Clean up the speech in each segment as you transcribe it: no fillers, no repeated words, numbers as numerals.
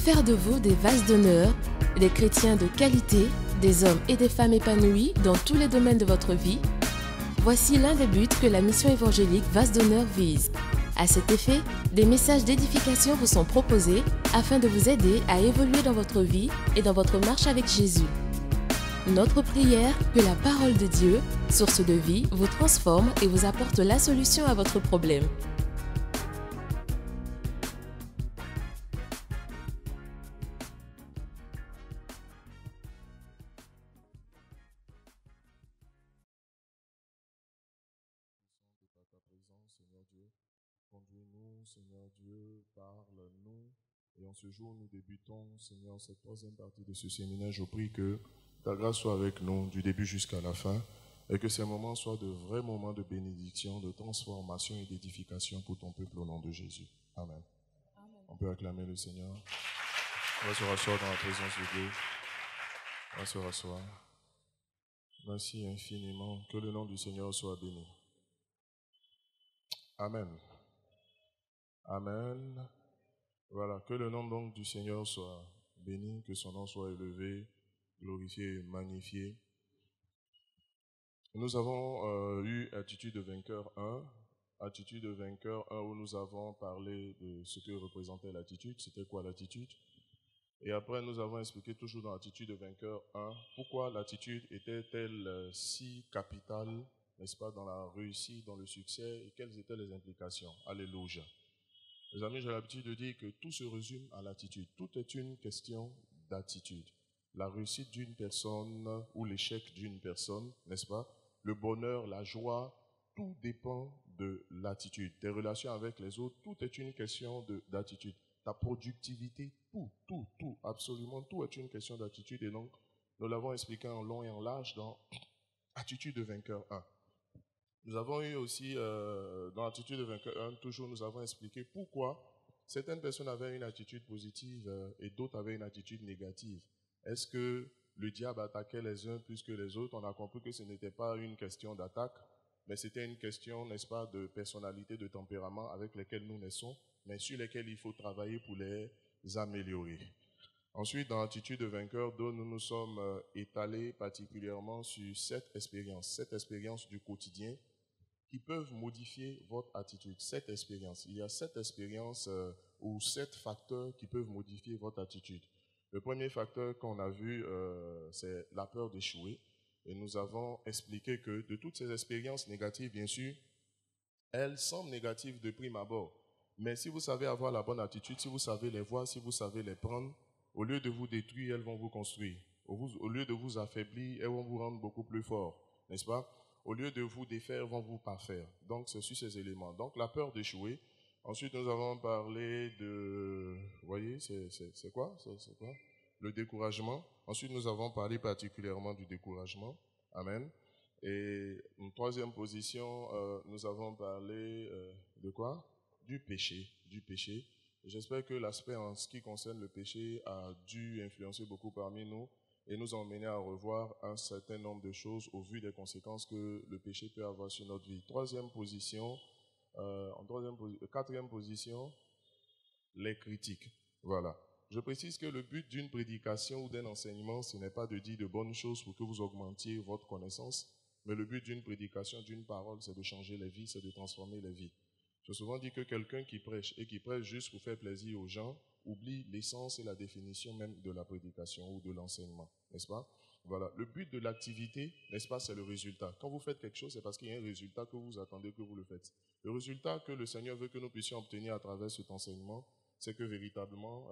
faire de vous des vases d'honneur, des chrétiens de qualité, des hommes et des femmes épanouis dans tous les domaines de votre vie? Voici l'un des buts que la mission évangélique Vases d'honneur vise. À cet effet, des messages d'édification vous sont proposés afin de vous aider à évoluer dans votre vie et dans votre marche avec Jésus. Notre prière, que la parole de Dieu, source de vie, vous transforme et vous apporte la solution à votre problème. Seigneur Dieu, conduis-nous, Seigneur Dieu, parle-nous. Et en ce jour, nous débutons, Seigneur, cette troisième partie de ce séminaire. Je prie que ta grâce soit avec nous du début jusqu'à la fin et que ces moments soient de vrais moments de bénédiction, de transformation et d'édification pour ton peuple au nom de Jésus. Amen. Amen. On peut acclamer le Seigneur. On va se rasseoir dans la présence de Dieu. On va se rasseoir. Merci infiniment. Que le nom du Seigneur soit béni. Amen. Amen. Voilà, que le nom donc du Seigneur soit béni, que son nom soit élevé, glorifié et magnifié. Nous avons eu Attitude de vainqueur 1, Attitude de vainqueur 1 où nous avons parlé de ce que représentait l'attitude, c'était quoi l'attitude. Et après nous avons expliqué toujours dans Attitude de vainqueur 1 pourquoi l'attitude était-elle si capitale, n'est-ce pas, dans la réussite, dans le succès, et quelles étaient les implications. Alléluia. Les amis, j'ai l'habitude de dire que tout se résume à l'attitude. Tout est une question d'attitude. La réussite d'une personne ou l'échec d'une personne, n'est-ce pas? Le bonheur, la joie, tout dépend de l'attitude. Tes relations avec les autres, tout est une question d'attitude. Ta productivité, tout, absolument tout est une question d'attitude. Et donc, nous l'avons expliqué en long et en large dans Attitude de vainqueur 1. Nous avons eu aussi, dans l'attitude de vainqueur 1, toujours nous avons expliqué pourquoi certaines personnes avaient une attitude positive et d'autres avaient une attitude négative. Est-ce que le diable attaquait les uns plus que les autres? On a compris que ce n'était pas une question d'attaque, mais c'était une question, n'est-ce pas, de personnalité, de tempérament avec lesquels nous naissons, mais sur lesquels il faut travailler pour les améliorer. Ensuite, dans l'attitude de vainqueur 2, nous nous sommes étalés particulièrement sur 7 expériences du quotidien qui peuvent modifier votre attitude. 7 expériences. Il y a 7 expériences ou 7 facteurs qui peuvent modifier votre attitude. Le premier facteur qu'on a vu, c'est la peur d'échouer. Et nous avons expliqué que de toutes ces expériences négatives, bien sûr, elles semblent négatives de prime abord. Mais si vous savez avoir la bonne attitude, si vous savez les voir, si vous savez les prendre, au lieu de vous détruire, elles vont vous construire. Au lieu de vous affaiblir, elles vont vous rendre beaucoup plus fort, n'est-ce pas? Au lieu de vous défaire, vont vous parfaire. Donc, c'est sur ces éléments. Donc, la peur d'échouer. Ensuite, nous avons parlé de... Vous voyez, c'est quoi? C'est quoi? Le découragement. Ensuite, nous avons parlé particulièrement du découragement. Amen. Et une troisième position, nous avons parlé de quoi? Du péché. Du péché. J'espère que l'aspect en ce qui concerne le péché a dû influencer beaucoup parmi nous et nous emmener à revoir un certain nombre de choses au vu des conséquences que le péché peut avoir sur notre vie. Quatrième position, les critiques. Voilà. Je précise que le but d'une prédication ou d'un enseignement, ce n'est pas de dire de bonnes choses pour que vous augmentiez votre connaissance, mais le but d'une prédication, d'une parole, c'est de changer les vies, c'est de transformer les vies. J'ai souvent dit que quelqu'un qui prêche et qui prêche juste pour faire plaisir aux gens oublie l'essence et la définition même de la prédication ou de l'enseignement, n'est-ce pas? Voilà. Le but de l'activité, n'est-ce pas, c'est le résultat. Quand vous faites quelque chose, c'est parce qu'il y a un résultat que vous attendez que vous le faites. Le résultat que le Seigneur veut que nous puissions obtenir à travers cet enseignement, c'est que véritablement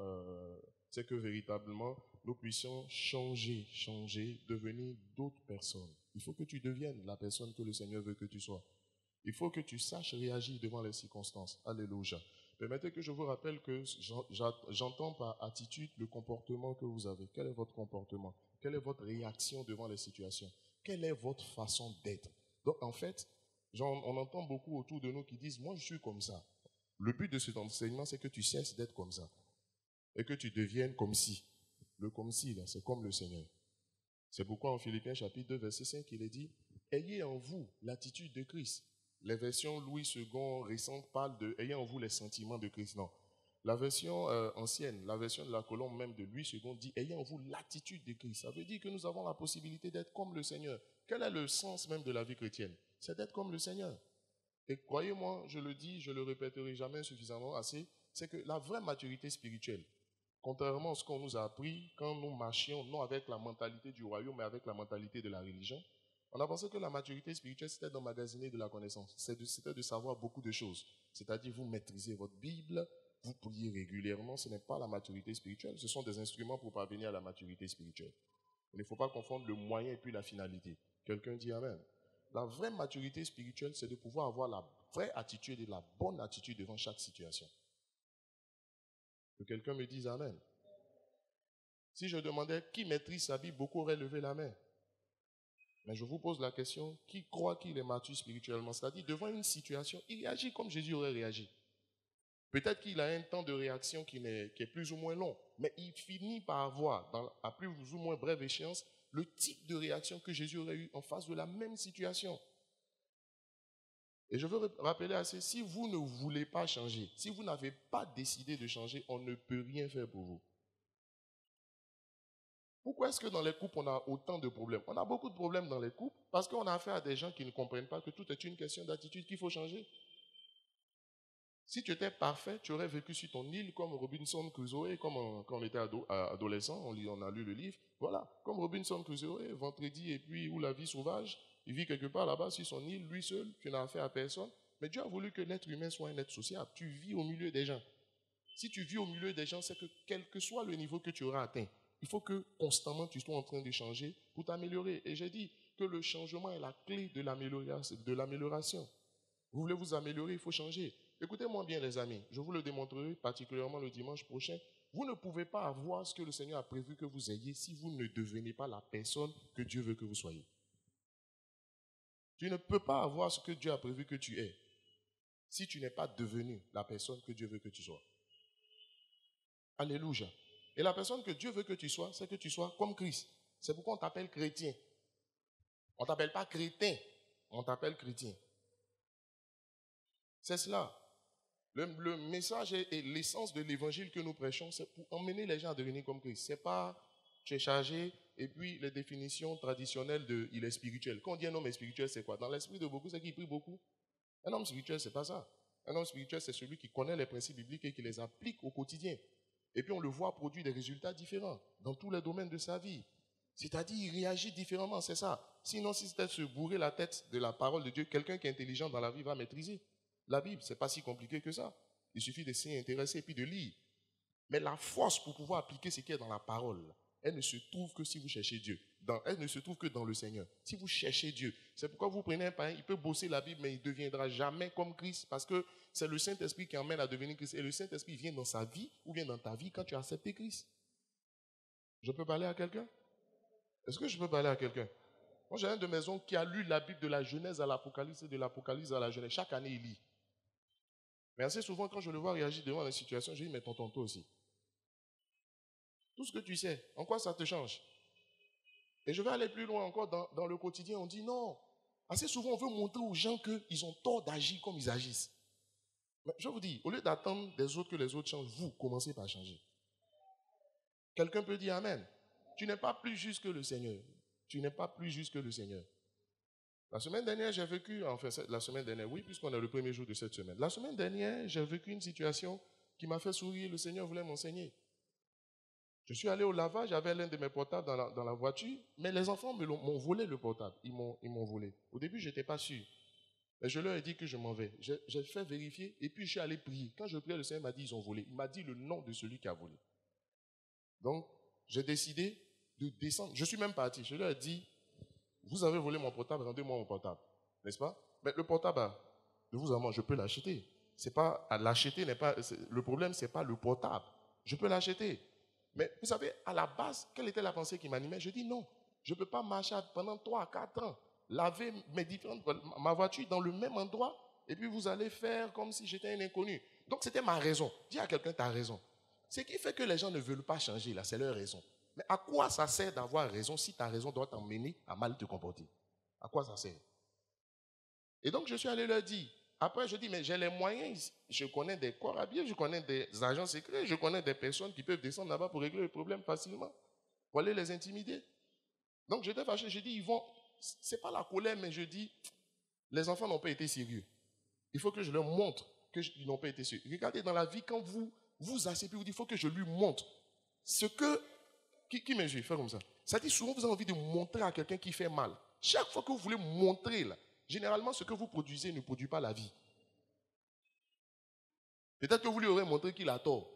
nous puissions changer, devenir d'autres personnes. Il faut que tu deviennes la personne que le Seigneur veut que tu sois. Il faut que tu saches réagir devant les circonstances. Alléluia. Permettez que je vous rappelle que j'entends par attitude le comportement que vous avez. Quel est votre comportement? Quelle est votre réaction devant les situations? Quelle est votre façon d'être? Donc en fait, on entend beaucoup autour de nous qui disent « moi je suis comme ça ». Le but de cet enseignement, c'est que tu cesses d'être comme ça et que tu deviennes comme si. Le comme si, là, c'est comme le Seigneur. C'est pourquoi en Philippiens chapitre 2, verset 5, il est dit « ayez en vous l'attitude de Christ ». Les versions Louis II récentes parlent de « ayez en vous les sentiments de Christ ». Non. La version ancienne, la version de la colombe même de Louis II dit « Ayez en vous l'attitude de Christ ». Ça veut dire que nous avons la possibilité d'être comme le Seigneur. Quel est le sens même de la vie chrétienne? C'est d'être comme le Seigneur. Et croyez-moi, je le dis, je le répéterai jamais suffisamment assez, c'est que la vraie maturité spirituelle, contrairement à ce qu'on nous a appris quand nous marchions, non avec la mentalité du royaume, mais avec la mentalité de la religion, on a pensé que la maturité spirituelle, c'était d'emmagasiner de la connaissance. C'était de savoir beaucoup de choses. C'est-à-dire, vous maîtrisez votre Bible, vous priez régulièrement. Ce n'est pas la maturité spirituelle. Ce sont des instruments pour parvenir à la maturité spirituelle. Il ne faut pas confondre le moyen et puis la finalité. Quelqu'un dit Amen. La vraie maturité spirituelle, c'est de pouvoir avoir la vraie attitude et la bonne attitude devant chaque situation. Que quelqu'un me dise Amen. Si je demandais qui maîtrise sa Bible, beaucoup auraient levé la main. Mais je vous pose la question, qui croit qu'il est mature spirituellement? C'est-à-dire, devant une situation, il réagit comme Jésus aurait réagi. Peut-être qu'il a un temps de réaction qui est plus ou moins long, mais il finit par avoir, à plus ou moins brève échéance, le type de réaction que Jésus aurait eu en face de la même situation. Et je veux rappeler assez, si vous ne voulez pas changer, si vous n'avez pas décidé de changer, on ne peut rien faire pour vous. Pourquoi est-ce que dans les couples, on a autant de problèmes? On a beaucoup de problèmes dans les couples parce qu'on a affaire à des gens qui ne comprennent pas que tout est une question d'attitude qu'il faut changer. Si tu étais parfait, tu aurais vécu sur ton île comme Robinson Crusoe, comme quand on était adolescent, on a lu le livre. Voilà, comme Robinson Crusoe, vendredi et puis où la vie sauvage, il vit quelque part là-bas sur son île, lui seul, tu n'as affaire à personne. Mais Dieu a voulu que l'être humain soit un être sociable. Tu vis au milieu des gens. Si tu vis au milieu des gens, c'est que quel que soit le niveau que tu auras atteint, il faut que constamment tu sois en train de changer pour t'améliorer. Et j'ai dit que le changement est la clé de l'amélioration. Vous voulez vous améliorer, il faut changer. Écoutez-moi bien les amis, je vous le démontrerai particulièrement le dimanche prochain. Vous ne pouvez pas avoir ce que le Seigneur a prévu que vous ayez si vous ne devenez pas la personne que Dieu veut que vous soyez. Tu ne peux pas avoir ce que Dieu a prévu que tu aies si tu n'es pas devenu la personne que Dieu veut que tu sois. Alléluia. Et la personne que Dieu veut que tu sois, c'est que tu sois comme Christ. C'est pourquoi on t'appelle chrétien. On ne t'appelle pas crétin, on t'appelle chrétien. C'est cela. Le message et l'essence de l'évangile que nous prêchons, c'est pour emmener les gens à devenir comme Christ. Ce n'est pas tu es chargé et puis les définitions traditionnelles de il est spirituel. Quand on dit un homme est spirituel, c'est quoi? Dans l'esprit de beaucoup, c'est qu'il prie beaucoup. Un homme spirituel, ce n'est pas ça. Un homme spirituel, c'est celui qui connaît les principes bibliques et qui les applique au quotidien. Et puis on le voit produire des résultats différents dans tous les domaines de sa vie. C'est-à-dire, il réagit différemment, c'est ça. Sinon, si c'était se bourrer la tête de la parole de Dieu, quelqu'un qui est intelligent dans la vie va maîtriser. La Bible, ce n'est pas si compliqué que ça. Il suffit de s'y intéresser et puis de lire. Mais la force pour pouvoir appliquer ce qui est dans la parole, elle ne se trouve que si vous cherchez Dieu. Elle ne se trouve que dans le Seigneur. Si vous cherchez Dieu, c'est pourquoi vous prenez un païen, il peut bosser la Bible, mais il ne deviendra jamais comme Christ, parce que c'est le Saint-Esprit qui emmène à devenir Christ. Et le Saint-Esprit vient dans sa vie ou vient dans ta vie quand tu as accepté Christ. Je peux parler à quelqu'un? Est-ce que je peux parler à quelqu'un? Moi, j'ai un de mes oncles qui a lu la Bible de la Genèse à l'Apocalypse et de l'Apocalypse à la Genèse. Chaque année, il lit. Mais assez souvent, quand je le vois réagir devant la situation, je dis, mais tonton, toi aussi. Tout ce que tu sais, en quoi ça te change? Et je vais aller plus loin encore dans le quotidien. On dit non. Assez souvent, on veut montrer aux gens qu'ils ont tort d'agir comme ils agissent. Mais je vous dis, au lieu d'attendre des autres que les autres changent, vous, commencez par changer. Quelqu'un peut dire Amen. Tu n'es pas plus juste que le Seigneur. Tu n'es pas plus juste que le Seigneur. La semaine dernière, j'ai vécu, enfin la semaine dernière, oui, puisqu'on est le premier jour de cette semaine. La semaine dernière, j'ai vécu une situation qui m'a fait sourire. Le Seigneur voulait m'enseigner. Je suis allé au lavage, j'avais l'un de mes portables dans la voiture, mais les enfants m'ont volé le portable. Ils m'ont volé. Au début, je n'étais pas sûr. Mais je leur ai dit que je m'en vais. J'ai fait vérifier et puis je suis allé prier. Quand je priais, le Seigneur m'a dit ils ont volé. Il m'a dit le nom de celui qui a volé. Donc, j'ai décidé de descendre. Je suis même parti. Je leur ai dit, vous avez volé mon portable, rendez-moi mon portable. N'est-ce pas? Mais le portable, de vous à moi, je peux l'acheter. C'est pas, à l'acheter n'est pas, le problème, c'est pas le portable. Je peux l'acheter. Mais vous savez, à la base, quelle était la pensée qui m'animait? Je dis non, je ne peux pas marcher pendant 3 à 4 ans, laver ma voiture dans le même endroit, et puis vous allez faire comme si j'étais un inconnu. Donc c'était ma raison. Dis à quelqu'un, tu as raison. Ce qui fait que les gens ne veulent pas changer, là, c'est leur raison. Mais à quoi ça sert d'avoir raison si ta raison doit t'emmener à mal te comporter? À quoi ça sert? Et donc je suis allé leur dire, Après, je dis, mais j'ai les moyens. Je connais des corps habillés, je connais des agents secrets, je connais des personnes qui peuvent descendre là-bas pour régler le problème facilement. Pour aller les intimider. Donc, j'étais fâché. J'ai dit, ils vont. C'est pas la colère, mais je dis, les enfants n'ont pas été sérieux. Il faut que je leur montre qu'ils n'ont pas été sérieux. Regardez, dans la vie, quand vous asseyez, vous dites, il faut que je lui montre ce que. Qui me fait comme ça? Ça dit souvent, vous avez envie de montrer à quelqu'un qui fait mal. Chaque fois que vous voulez montrer, là, généralement, ce que vous produisez ne produit pas la vie. Peut-être que vous lui aurez montré qu'il a tort.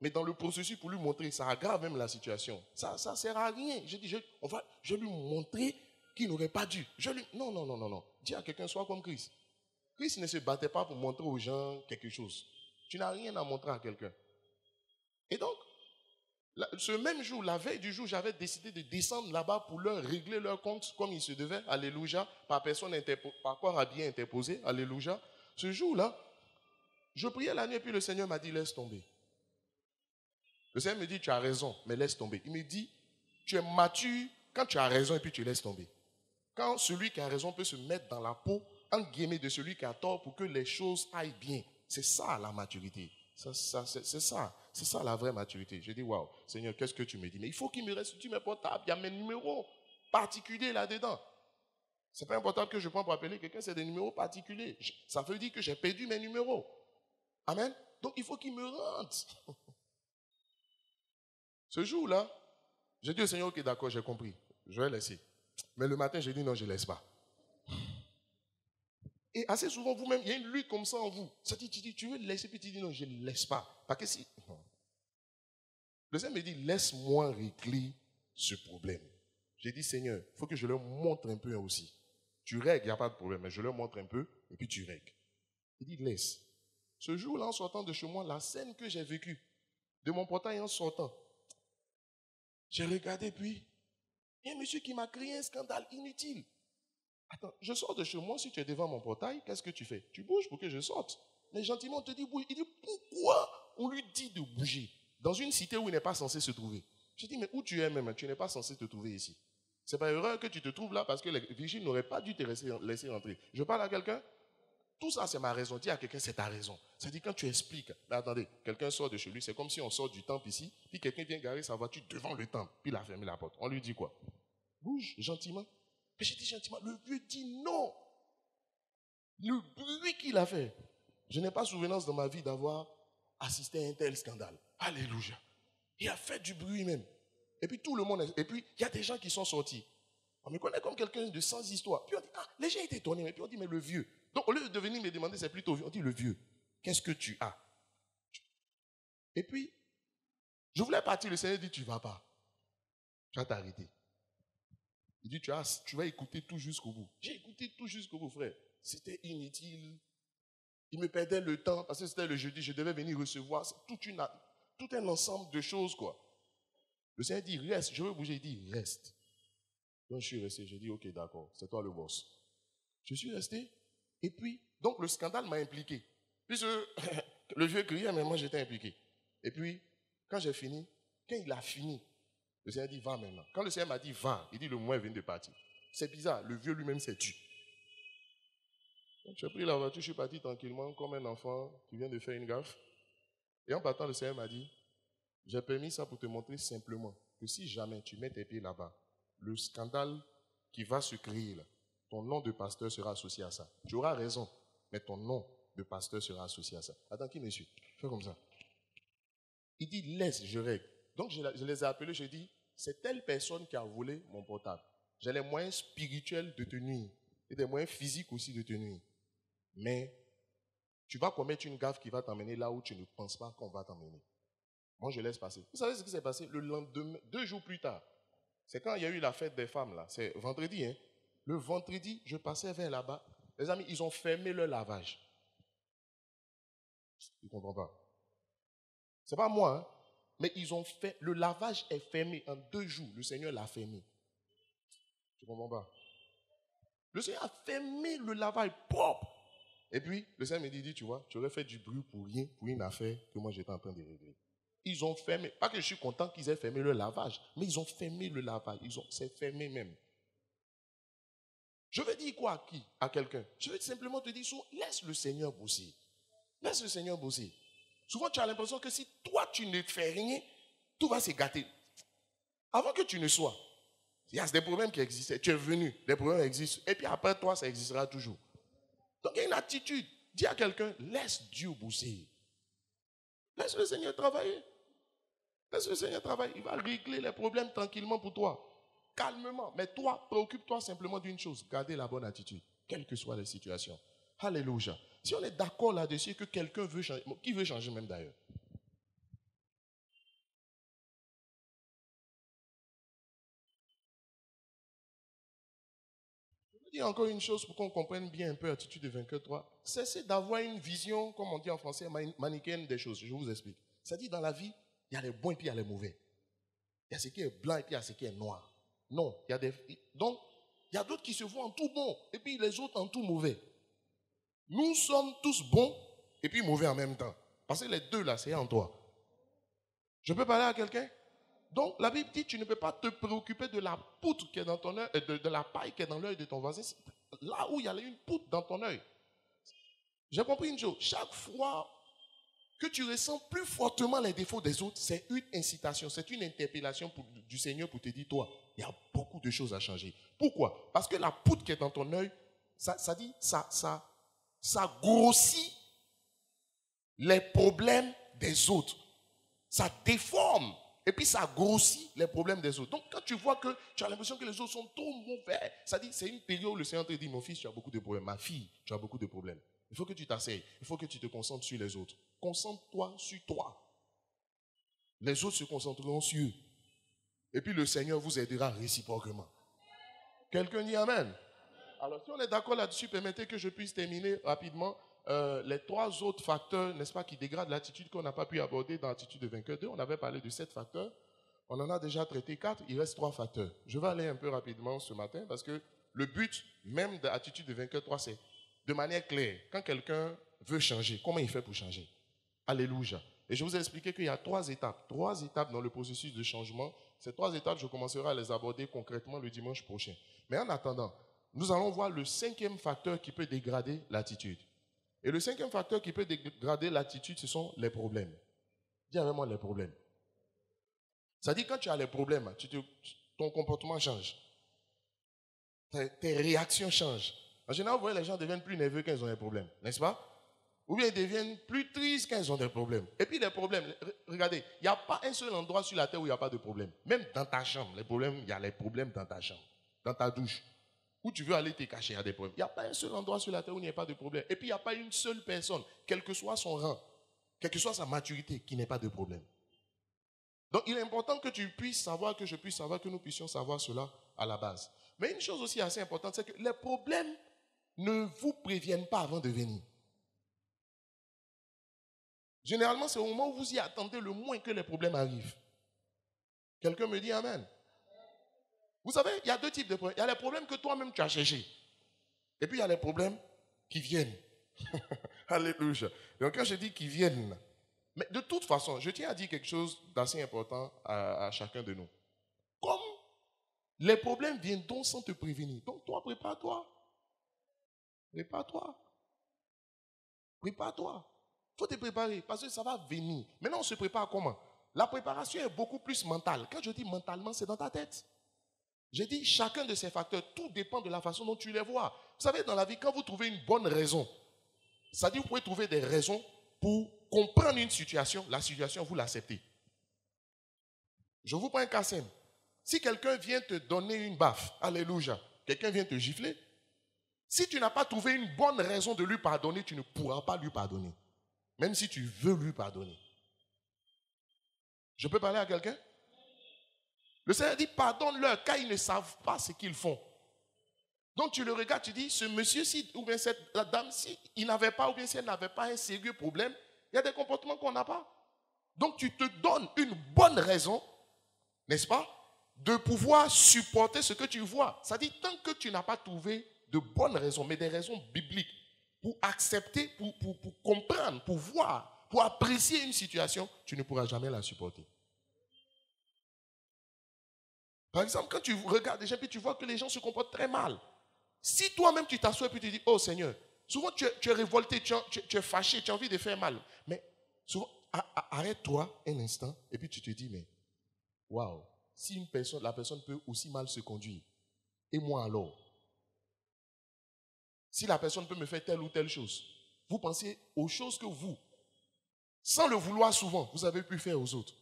Mais dans le processus, pour lui montrer, ça aggrave même la situation. Ça ne sert à rien. Je dis, je vais lui montrer qu'il n'aurait pas dû. Non. Dis à quelqu'un, sois comme Christ. Christ ne se battait pas pour montrer aux gens quelque chose. Tu n'as rien à montrer à quelqu'un. Et donc, ce même jour, la veille du jour, j'avais décidé de descendre là-bas pour leur régler leur compte comme il se devait. Alléluia. Par corps habillé interposé. Alléluia. Ce jour-là, je priais la nuit et puis le Seigneur m'a dit, laisse tomber. Le Seigneur me dit, tu as raison, mais laisse tomber. Il me dit, tu es mature quand tu as raison et puis tu laisses tomber. Quand celui qui a raison peut se mettre dans la peau, entre guillemets, de celui qui a tort pour que les choses aillent bien. C'est ça la maturité. C'est ça la vraie maturité. Je dis, waouh, Seigneur, qu'est-ce que tu me dis? Mais il faut qu'il me reste mes portables, il y a mes numéros particuliers là-dedans. Ce n'est pas un portable que je prends pour appeler quelqu'un, c'est des numéros particuliers. Ça veut dire que j'ai perdu mes numéros. Amen. Donc il faut qu'il me rende. Ce jour-là, j'ai dit au Seigneur, ok, d'accord, j'ai compris. Je vais laisser. Mais le matin, j'ai dit, non, je ne laisse pas. Et assez souvent, vous-même, il y a une lutte comme ça en vous. Ça dit, tu veux laisser, puis tu dis, non, je ne laisse pas. Parce que si... Le Seigneur me dit, laisse-moi régler ce problème. J'ai dit, Seigneur, il faut que je leur montre un peu aussi. Tu règles, il n'y a pas de problème, mais je leur montre un peu, et puis tu règles. Il dit, laisse. Ce jour-là, en sortant de chez moi, la scène que j'ai vécue, de mon portail en sortant, j'ai regardé, puis, il y a un monsieur qui m'a créé un scandale inutile. Attends, je sors de chez moi, si tu es devant mon portail, qu'est-ce que tu fais? Tu bouges pour que je sorte. Mais gentiment, on te dit bouge. Il dit, pourquoi on lui dit de bouger dans une cité où il n'est pas censé se trouver? Je dis, mais où tu es même? Tu n'es pas censé te trouver ici. C'est pas erreur que tu te trouves là parce que les vigiles n'auraient pas dû te laisser rentrer. Je parle à quelqu'un? Tout ça, c'est ma raison. Dis à quelqu'un, c'est ta raison. C'est-à-dire, quand tu expliques, mais attendez, quelqu'un sort de chez lui, c'est comme si on sort du temple ici, puis quelqu'un vient garer sa voiture devant le temple, puis il a fermé la porte. On lui dit quoi? Bouge, gentiment. Mais j'ai dit gentiment, le vieux dit non. Le bruit qu'il a fait. Je n'ai pas souvenance dans ma vie d'avoir assisté à un tel scandale. Alléluia. Il a fait du bruit même. Et puis tout le monde, et puis il y a des gens qui sont sortis. On me connaît comme quelqu'un de sans histoire. Puis on dit, les gens étaient étonnés, mais puis on dit, mais le vieux. Donc au lieu de venir me demander, c'est plutôt vieux. On dit, le vieux, qu'est-ce que tu as? Et puis, je voulais partir, le Seigneur dit, tu ne vas pas. Tu vas t'arrêter. Il dit, tu vas écouter tout jusqu'au bout. J'ai écouté tout jusqu'au bout, frère. C'était inutile. Il me perdait le temps, parce que c'était le jeudi, je devais venir recevoir tout un ensemble de choses, quoi. Le Seigneur dit, reste. Je veux bouger, il dit, reste. Donc je suis resté, j'ai dit, ok, d'accord, c'est toi le boss. Je suis resté, et puis, donc le scandale m'a impliqué. Puisque le vieux criait, mais moi j'étais impliqué. Et puis, quand j'ai fini, quand il a fini, le Seigneur dit, va maintenant. Quand le Seigneur m'a dit, va, il dit, le moment est venu de partir. C'est bizarre, le vieux lui-même s'est tué. Donc j'ai pris la voiture, je suis parti tranquillement, comme un enfant qui vient de faire une gaffe. Et en partant, le Seigneur m'a dit, j'ai permis ça pour te montrer simplement que si jamais tu mets tes pieds là-bas, le scandale qui va se créer là, ton nom de pasteur sera associé à ça. Tu auras raison, mais ton nom de pasteur sera associé à ça. Attends, qui me suit? Fais comme ça. Il dit, laisse, je règle. Donc je les ai appelés, je dis, c'est telle personne qui a volé mon portable. J'ai les moyens spirituels de te nuire et des moyens physiques aussi de te nuire. Mais tu vas commettre une gaffe qui va t'emmener là où tu ne penses pas qu'on va t'emmener. Moi, je laisse passer. Vous savez ce qui s'est passé? Le lendemain, 2 jours plus tard, c'est quand il y a eu la fête des femmes, là. C'est vendredi, hein. Le vendredi, je passais vers là-bas. Les amis, ils ont fermé leur lavage. Ils ne comprennent pas. Ce n'est pas moi, hein. Mais ils ont fait, le lavage est fermé en 2 jours. Le Seigneur l'a fermé. Tu ne comprends pas? Le Seigneur a fermé le lavage propre. Et puis, le Seigneur me dit, tu vois, tu aurais fait du bruit pour rien, pour une affaire que moi j'étais en train de régler. Ils ont fermé. Pas que je suis content qu'ils aient fermé le lavage, mais ils ont fermé le lavage. C'est fermé même. Je veux dire quoi à qui? À quelqu'un. Je veux simplement te dire, laisse le Seigneur bosser. Laisse le Seigneur bosser. Souvent, tu as l'impression que si toi, tu ne fais rien, tout va se gâter. Avant que tu ne sois, il y a des problèmes qui existaient. Tu es venu, des problèmes existent. Et puis après toi, ça existera toujours. Donc, il y a une attitude. Dis à quelqu'un, laisse Dieu bosser. Laisse le Seigneur travailler. Laisse le Seigneur travailler. Il va régler les problèmes tranquillement pour toi. Calmement. Mais toi, préoccupe-toi simplement d'une chose. Gardez la bonne attitude, quelles que soient les situations. Alléluia. Si on est d'accord là-dessus que quelqu'un veut changer, qui veut changer même d'ailleurs? Je veux dire encore une chose pour qu'on comprenne bien un peu l'attitude de vainqueur 3. Cessez d'avoir une vision, comme on dit en français, manichéenne des choses. Je vous explique. C'est-à-dire dans la vie, il y a les bons et puis il y a les mauvais. Il y a ce qui est blanc et puis il y a ce qui est noir. Non, donc, il y a d'autres qui se voient en tout bon et puis les autres en tout mauvais. Nous sommes tous bons et puis mauvais en même temps. Parce que les deux là, c'est en toi. Je peux parler à quelqu'un? Donc, la Bible dit, tu ne peux pas te préoccuper de la poutre qui est dans ton œil, de la paille qui est dans l'œil de ton voisin. Là où il y a une poutre dans ton œil. J'ai compris une chose. Chaque fois que tu ressens plus fortement les défauts des autres, c'est une incitation, c'est une interpellation du Seigneur pour te dire, toi, il y a beaucoup de choses à changer. Pourquoi? Parce que la poutre qui est dans ton œil, ça grossit les problèmes des autres. Ça déforme et puis ça grossit les problèmes des autres. Donc quand tu vois que tu as l'impression que les autres sont trop mauvais, ça dit, c'est une période où le Seigneur te dit, mon fils, tu as beaucoup de problèmes. Ma fille, tu as beaucoup de problèmes. Il faut que tu t'asseyes. Il faut que tu te concentres sur les autres. Concentre-toi sur toi. Les autres se concentreront sur eux. Et puis le Seigneur vous aidera réciproquement. Quelqu'un dit Amen. Alors si on est d'accord là-dessus, permettez que je puisse terminer rapidement les trois autres facteurs, n'est-ce pas, qui dégradent l'attitude qu'on n'a pas pu aborder dans l'attitude de vainqueur 2. On avait parlé de 7 facteurs. On en a déjà traité 4. Il reste 3 facteurs. Je vais aller un peu rapidement ce matin parce que le but même de l'attitude de vainqueur 3, c'est de manière claire, quand quelqu'un veut changer, comment il fait pour changer? Alléluia. Et je vous ai expliqué qu'il y a 3 étapes. 3 étapes dans le processus de changement. Ces 3 étapes, je commencerai à les aborder concrètement le dimanche prochain. Mais en attendant, nous allons voir le 5e facteur qui peut dégrader l'attitude. Et le 5e facteur qui peut dégrader l'attitude, ce sont les problèmes. Dis avec moi les problèmes. Ça dit quand tu as les problèmes, ton comportement change. Tes réactions changent. En général, vous voyez, les gens deviennent plus nerveux quand ils ont des problèmes, n'est-ce pas? Ou bien ils deviennent plus tristes quand ils ont des problèmes. Et puis les problèmes, regardez, il n'y a pas un seul endroit sur la terre où il n'y a pas de problème. Même dans ta chambre, il y a les problèmes dans ta chambre, dans ta douche. Où tu veux aller te cacher, il y a des problèmes. Il n'y a pas un seul endroit sur la terre où il n'y a pas de problème. Et puis il n'y a pas une seule personne, quel que soit son rang, quelle que soit sa maturité, qui n'ait pas de problème. Donc il est important que tu puisses savoir, que je puisse savoir, que nous puissions savoir cela à la base. Mais une chose aussi assez importante, c'est que les problèmes ne vous préviennent pas avant de venir. Généralement, c'est au moment où vous y attendez le moins que les problèmes arrivent. Quelqu'un me dit Amen. Vous savez, il y a 2 types de problèmes. Il y a les problèmes que toi-même tu as cherchés. Et puis il y a les problèmes qui viennent. Alléluia. Donc quand je dis qu'ils viennent, mais de toute façon, je tiens à dire quelque chose d'assez important à chacun de nous. Comme les problèmes viennent donc sans te prévenir. Donc toi, prépare-toi. Prépare-toi. Prépare-toi. Il faut te préparer parce que ça va venir. Maintenant, on se prépare comment? La préparation est beaucoup plus mentale. Quand je dis mentalement, c'est dans ta tête. J'ai dit, chacun de ces facteurs, tout dépend de la façon dont tu les vois. Vous savez, dans la vie, quand vous trouvez une bonne raison, c'est-à-dire vous pouvez trouver des raisons pour comprendre une situation, la situation, vous l'acceptez. Je vous prends un cas simple. Si quelqu'un vient te donner une baffe, alléluia, quelqu'un vient te gifler, si tu n'as pas trouvé une bonne raison de lui pardonner, tu ne pourras pas lui pardonner. Même si tu veux lui pardonner. Je peux parler à quelqu'un? Le Seigneur dit, pardonne-leur, car ils ne savent pas ce qu'ils font. Donc tu le regardes, tu dis, ce monsieur, ou bien cette dame, si il n'avait pas, ou bien si elle n'avait pas un sérieux problème, il y a des comportements qu'on n'a pas. Donc tu te donnes une bonne raison, n'est-ce pas, de pouvoir supporter ce que tu vois. Ça dit, tant que tu n'as pas trouvé de bonnes raisons, mais des raisons bibliques, pour accepter, pour comprendre, pour voir, pour apprécier une situation, tu ne pourras jamais la supporter. Par exemple, quand tu regardes des gens et tu vois que les gens se comportent très mal, Si toi-même tu t'assois et puis tu dis, oh Seigneur, souvent tu es révolté, tu es fâché, tu as envie de faire mal. Mais souvent, arrête-toi un instant et puis tu te dis, mais waouh, si la personne peut aussi mal se conduire, et moi alors? Si la personne peut me faire telle ou telle chose, vous pensez aux choses que vous, sans le vouloir souvent, vous avez pu faire aux autres.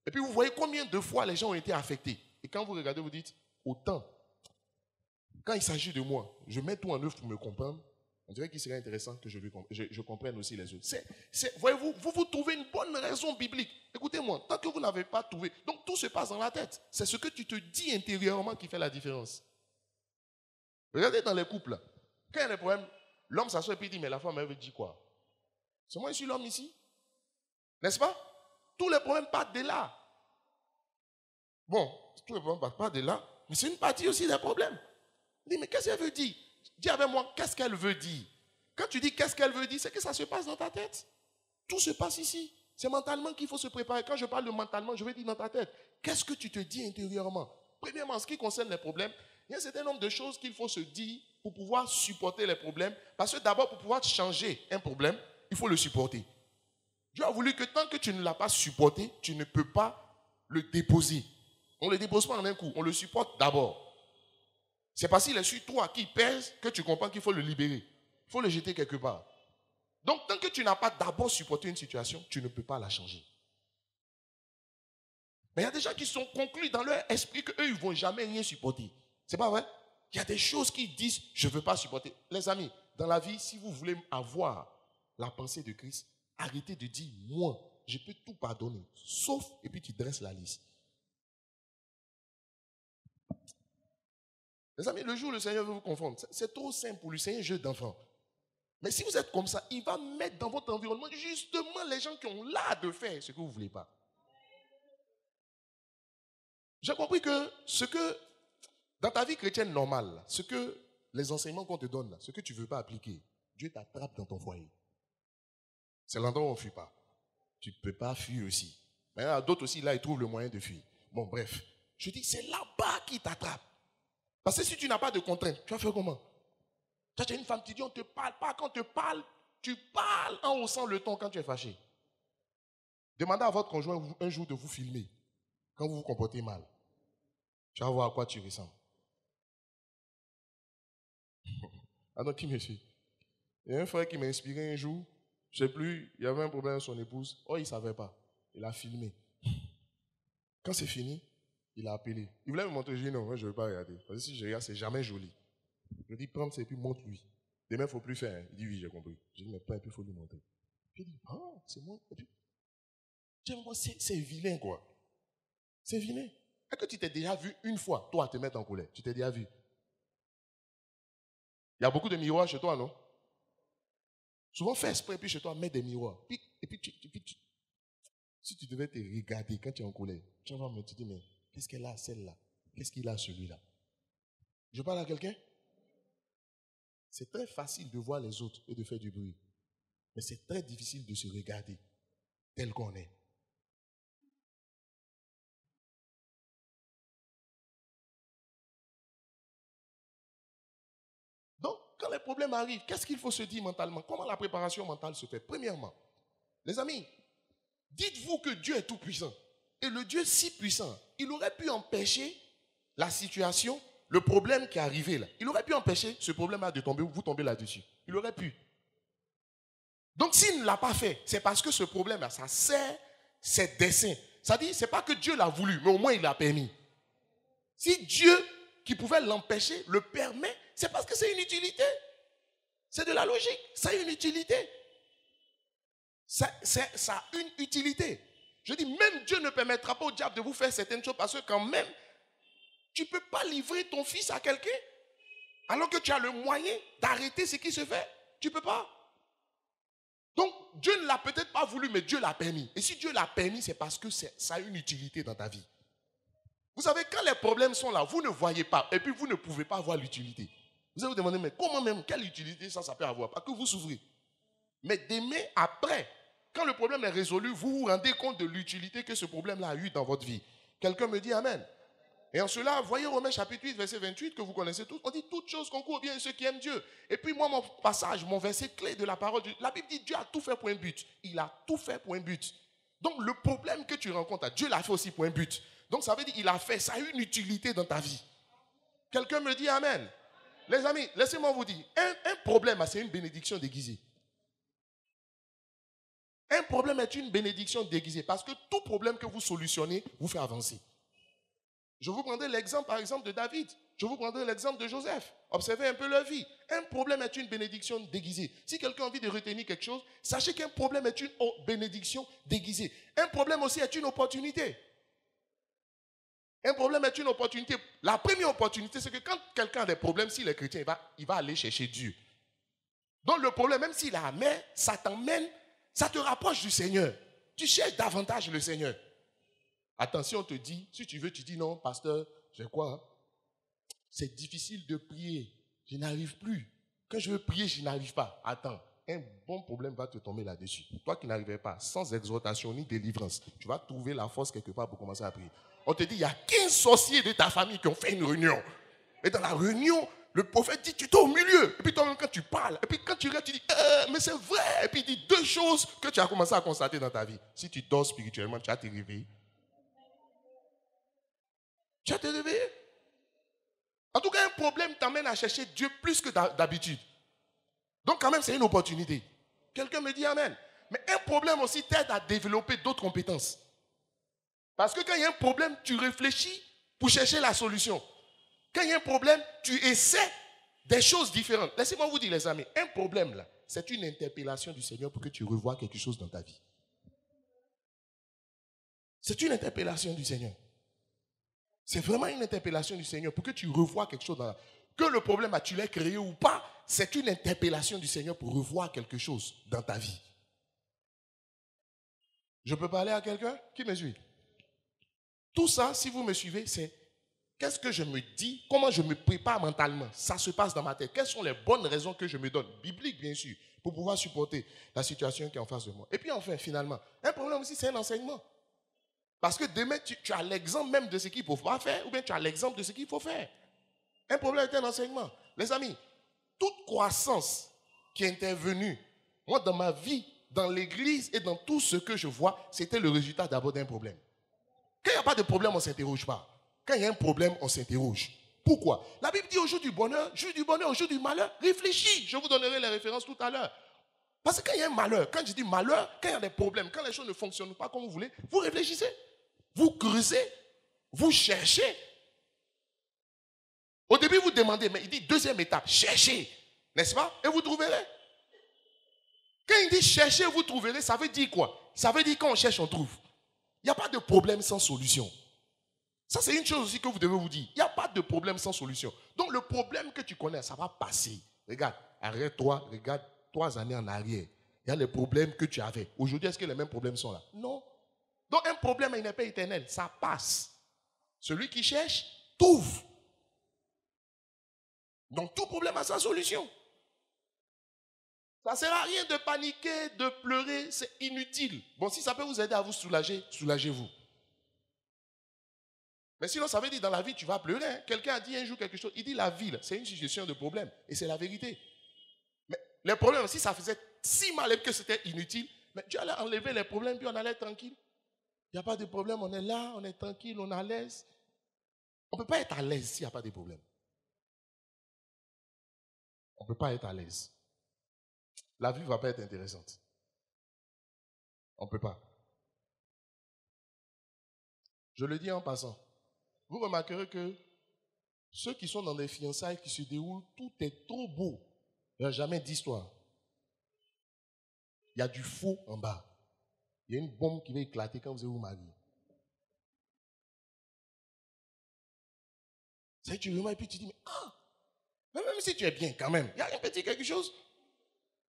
Et puis vous voyez combien de fois les gens ont été affectés. Et quand vous regardez, vous dites, autant. Quand il s'agit de moi, je mets tout en œuvre pour me comprendre. On dirait qu'il serait intéressant que je comprenne aussi les autres. Voyez-vous, vous trouvez une bonne raison biblique. Écoutez-moi, tant que vous n'avez pas trouvé, donc tout se passe dans la tête. C'est ce que tu te dis intérieurement qui fait la différence. Regardez dans les couples. Quand il y a des problèmes, l'homme s'assoit et puis il dit, mais la femme, elle veut dire quoi? C'est moi, je suis l'homme ici. N'est-ce pas? Tous les problèmes partent de là. Bon, tous les problèmes partent de là, mais c'est une partie aussi des problèmes. Il dit, mais qu'est-ce qu'elle veut dire? Dis avec moi, qu'est-ce qu'elle veut dire? Quand tu dis qu'est-ce qu'elle veut dire, c'est que ça se passe dans ta tête. Tout se passe ici. C'est mentalement qu'il faut se préparer. Quand je parle de mentalement, je veux dire dans ta tête. Qu'est-ce que tu te dis intérieurement? Premièrement, en ce qui concerne les problèmes, il y a un certain nombre de choses qu'il faut se dire pour pouvoir supporter les problèmes. Parce que d'abord, pour pouvoir changer un problème, il faut le supporter. Dieu a voulu que tant que tu ne l'as pas supporté, tu ne peux pas le déposer. On ne le dépose pas en un coup, on le supporte d'abord. C'est parce qu'il est sur toi qui pèse que tu comprends qu'il faut le libérer. Il faut le jeter quelque part. Donc, tant que tu n'as pas d'abord supporté une situation, tu ne peux pas la changer. Mais il y a des gens qui sont conclus dans leur esprit qu'eux, ils ne vont jamais rien supporter. C'est pas vrai? Il y a des choses qui disent, je ne veux pas supporter. Les amis, dans la vie, si vous voulez avoir la pensée de Christ, arrêtez de dire, moi, je peux tout pardonner. Sauf, et puis tu dresses la liste. Les amis, le jour où le Seigneur veut vous confondre, c'est trop simple pour lui, c'est un jeu d'enfant. Mais si vous êtes comme ça, il va mettre dans votre environnement justement les gens qui ont l'art de faire ce que vous ne voulez pas. J'ai compris que dans ta vie chrétienne normale, ce que les enseignements qu'on te donne, là, ce que tu ne veux pas appliquer, Dieu t'attrape dans ton foyer. C'est l'endroit où on ne fuit pas. Tu ne peux pas fuir aussi. Mais il y en a d'autres aussi, là, ils trouvent le moyen de fuir. Bon, bref. Je dis, c'est là-bas qu'il t'attrape. Parce que si tu n'as pas de contrainte, tu vas faire comment? Tu as une femme qui dit, on ne te parle pas. Quand on te parle, tu parles en haussant le ton quand tu es fâché. Demandez à votre conjoint un jour de vous filmer quand vous vous comportez mal. Tu vas voir à quoi tu ressembles. Ah non, qui me suit? Il y a un frère qui m'a inspiré un jour. Je ne sais plus, il y avait un problème avec son épouse. Oh, il ne savait pas. Il a filmé. Quand c'est fini, il a appelé. Il voulait me montrer. Je dis non, moi, je ne veux pas regarder. Parce que si je regarde, c'est jamais joli. Je dis prends ça et puis montre-lui. Demain, il ne faut plus faire. Il dit oui, j'ai compris. Je dis mais pas et puis il faut lui montrer. Puis il dit c'est moi. Et puis, c'est vilain quoi. C'est vilain. Est-ce que tu t'es déjà vu une fois, toi, te mettre en colère? Tu t'es déjà vu? Il y a beaucoup de miroirs chez toi, non? Souvent, fais exprès, puis chez toi, mets des miroirs. Et puis, si tu devais te regarder quand tu es en colère, tu vas me dire, mais qu'est-ce qu'elle a, celle-là? Qu'est-ce qu'il a, celui-là? Je parle à quelqu'un? C'est très facile de voir les autres et de faire du bruit. Mais c'est très difficile de se regarder tel qu'on est. Donc, quand les problèmes arrivent, qu'est-ce qu'il faut se dire mentalement? Comment la préparation mentale se fait? Premièrement, les amis, dites-vous que Dieu est tout puissant. Et le Dieu si puissant, il aurait pu empêcher la situation, le problème qui est arrivé là. Il aurait pu empêcher ce problème-là de tomber, vous tomber là-dessus. Il aurait pu. Donc s'il ne l'a pas fait, c'est parce que ce problème-là, ça sert ses desseins. C'est-à-dire, ce n'est pas que Dieu l'a voulu, mais au moins il l'a permis. Si Dieu, qui pouvait l'empêcher, le permet, c'est parce que c'est une utilité. C'est de la logique. Ça a une utilité. Ça a une utilité. Je dis, même Dieu ne permettra pas au diable de vous faire certaines choses parce que quand même, tu ne peux pas livrer ton fils à quelqu'un alors que tu as le moyen d'arrêter ce qui se fait. Tu ne peux pas. Donc, Dieu ne l'a peut-être pas voulu, mais Dieu l'a permis. Et si Dieu l'a permis, c'est parce que ça a une utilité dans ta vie. Vous savez, quand les problèmes sont là, vous ne voyez pas, et puis vous ne pouvez pas voir l'utilité. Vous allez vous demander, mais comment même, quelle utilité ça peut avoir? Parce que vous souffrez. Mais demain, après, quand le problème est résolu, vous vous rendez compte de l'utilité que ce problème-là a eu dans votre vie. Quelqu'un me dit Amen. Et en cela, voyez Romains chapitre 8, verset 28, que vous connaissez tous, on dit toutes choses concourent bien à ceux qui aiment Dieu. Et puis moi, mon passage, mon verset clé de la parole, la Bible dit Dieu a tout fait pour un but. Il a tout fait pour un but. Donc le problème que tu rencontres, Dieu l'a fait aussi pour un but. Donc ça veut dire qu'il a fait, ça a une utilité dans ta vie. Quelqu'un me dit Amen. Les amis, laissez-moi vous dire, un problème, c'est une bénédiction déguisée. Un problème est une bénédiction déguisée parce que tout problème que vous solutionnez vous fait avancer. Je vous prendrai l'exemple, par exemple, de David. Je vous prendrai l'exemple de Joseph. Observez un peu leur vie. Un problème est une bénédiction déguisée. Si quelqu'un a envie de retenir quelque chose, sachez qu'un problème est une bénédiction déguisée. Un problème aussi est une opportunité. Un problème est une opportunité. La première opportunité, c'est que quand quelqu'un a des problèmes, s'il est chrétien, il va aller chercher Dieu. Donc le problème, même s'il a amer, ça t'emmène, ça te rapproche du Seigneur. Tu cherches davantage le Seigneur. Attention, on te dit, si tu veux, tu dis non, pasteur, j'ai quoi? Hein? C'est difficile de prier. Je n'arrive plus. Quand je veux prier, je n'arrive pas. Attends, un bon problème va te tomber là-dessus. Toi qui n'arrivais pas, sans exhortation ni délivrance, tu vas trouver la force quelque part pour commencer à prier. On te dit, il y a 15 sorciers de ta famille qui ont fait une réunion. Et dans la réunion, le prophète dit, tu es au milieu. Et puis toi-même, quand tu parles, et puis quand tu regardes, tu dis, mais c'est vrai. Et puis il dit deux choses que tu as commencé à constater dans ta vie. Si tu dors spirituellement, tu vas te réveiller. Tu vas te réveiller. En tout cas, un problème t'amène à chercher Dieu plus que d'habitude. Donc quand même, c'est une opportunité. Quelqu'un me dit Amen. Mais un problème aussi t'aide à développer d'autres compétences. Parce que quand il y a un problème, tu réfléchis pour chercher la solution. Quand il y a un problème, tu essaies des choses différentes. Laissez-moi vous dire, les amis, un problème là, c'est une interpellation du Seigneur pour que tu revoies quelque chose dans ta vie. C'est une interpellation du Seigneur. C'est vraiment une interpellation du Seigneur pour que tu revoies quelque chose dans la vie. Que le problème, tu l'aies créé ou pas, c'est une interpellation du Seigneur pour revoir quelque chose dans ta vie. Je peux parler à quelqu'un qui me suit? Tout ça, si vous me suivez, c'est qu'est-ce que je me dis, comment je me prépare mentalement. Ça se passe dans ma tête. Quelles sont les bonnes raisons que je me donne, bibliques bien sûr, pour pouvoir supporter la situation qui est en face de moi. Et puis enfin, finalement, un problème aussi, c'est un enseignement. Parce que demain, tu as l'exemple même de ce qu'il ne faut pas faire, ou bien tu as l'exemple de ce qu'il faut faire. Un problème est un enseignement. Les amis, toute croissance qui est intervenue, moi dans ma vie, dans l'église et dans tout ce que je vois, c'était le résultat d'abord d'un problème. Quand il n'y a pas de problème, on ne s'interroge pas. Quand il y a un problème, on s'interroge. Pourquoi? La Bible dit au jour du bonheur, au jour du malheur, réfléchis. Je vous donnerai les références tout à l'heure. Parce que quand il y a un malheur, quand je dis malheur, quand il y a des problèmes, quand les choses ne fonctionnent pas comme vous voulez, vous réfléchissez. Vous creusez, vous cherchez. Au début, vous demandez, mais il dit deuxième étape, cherchez, n'est-ce pas? Et vous trouverez. Quand il dit cherchez, vous trouverez, ça veut dire quoi? Ça veut dire quand on cherche, on trouve. Il n'y a pas de problème sans solution. Ça, c'est une chose aussi que vous devez vous dire. Il n'y a pas de problème sans solution. Donc, le problème que tu connais, ça va passer. Regarde, arrête-toi, regarde 3 années en arrière. Il y a les problèmes que tu avais. Aujourd'hui, est-ce que les mêmes problèmes sont là? Non. Donc un problème, il n'est pas éternel, ça passe. Celui qui cherche, trouve. Donc tout problème a sa solution. Ça ne sert à rien de paniquer, de pleurer, c'est inutile. Bon, si ça peut vous aider à vous soulager, soulagez-vous. Mais sinon, ça veut dire dans la vie, tu vas pleurer. Hein. Quelqu'un a dit un jour quelque chose, il dit la vie, c'est une suggestion de problème. Et c'est la vérité. Mais les problèmes, si ça faisait si mal que c'était inutile, mais Dieu allait enlever les problèmes, puis on allait être tranquille. Il n'y a pas de problème, on est là, on est tranquille, on est à l'aise. On ne peut pas être à l'aise s'il n'y a pas de problème. On ne peut pas être à l'aise. La vie ne va pas être intéressante. On ne peut pas. Je le dis en passant. Vous remarquerez que ceux qui sont dans des fiançailles qui se déroulent, tout est trop beau. Il n'y a jamais d'histoire. Il y a du faux en bas. Il y a une bombe qui va éclater quand vous allez vous marier. C'est que tu remarques et puis tu dis, mais même si tu es bien quand même, il y a un petit quelque chose.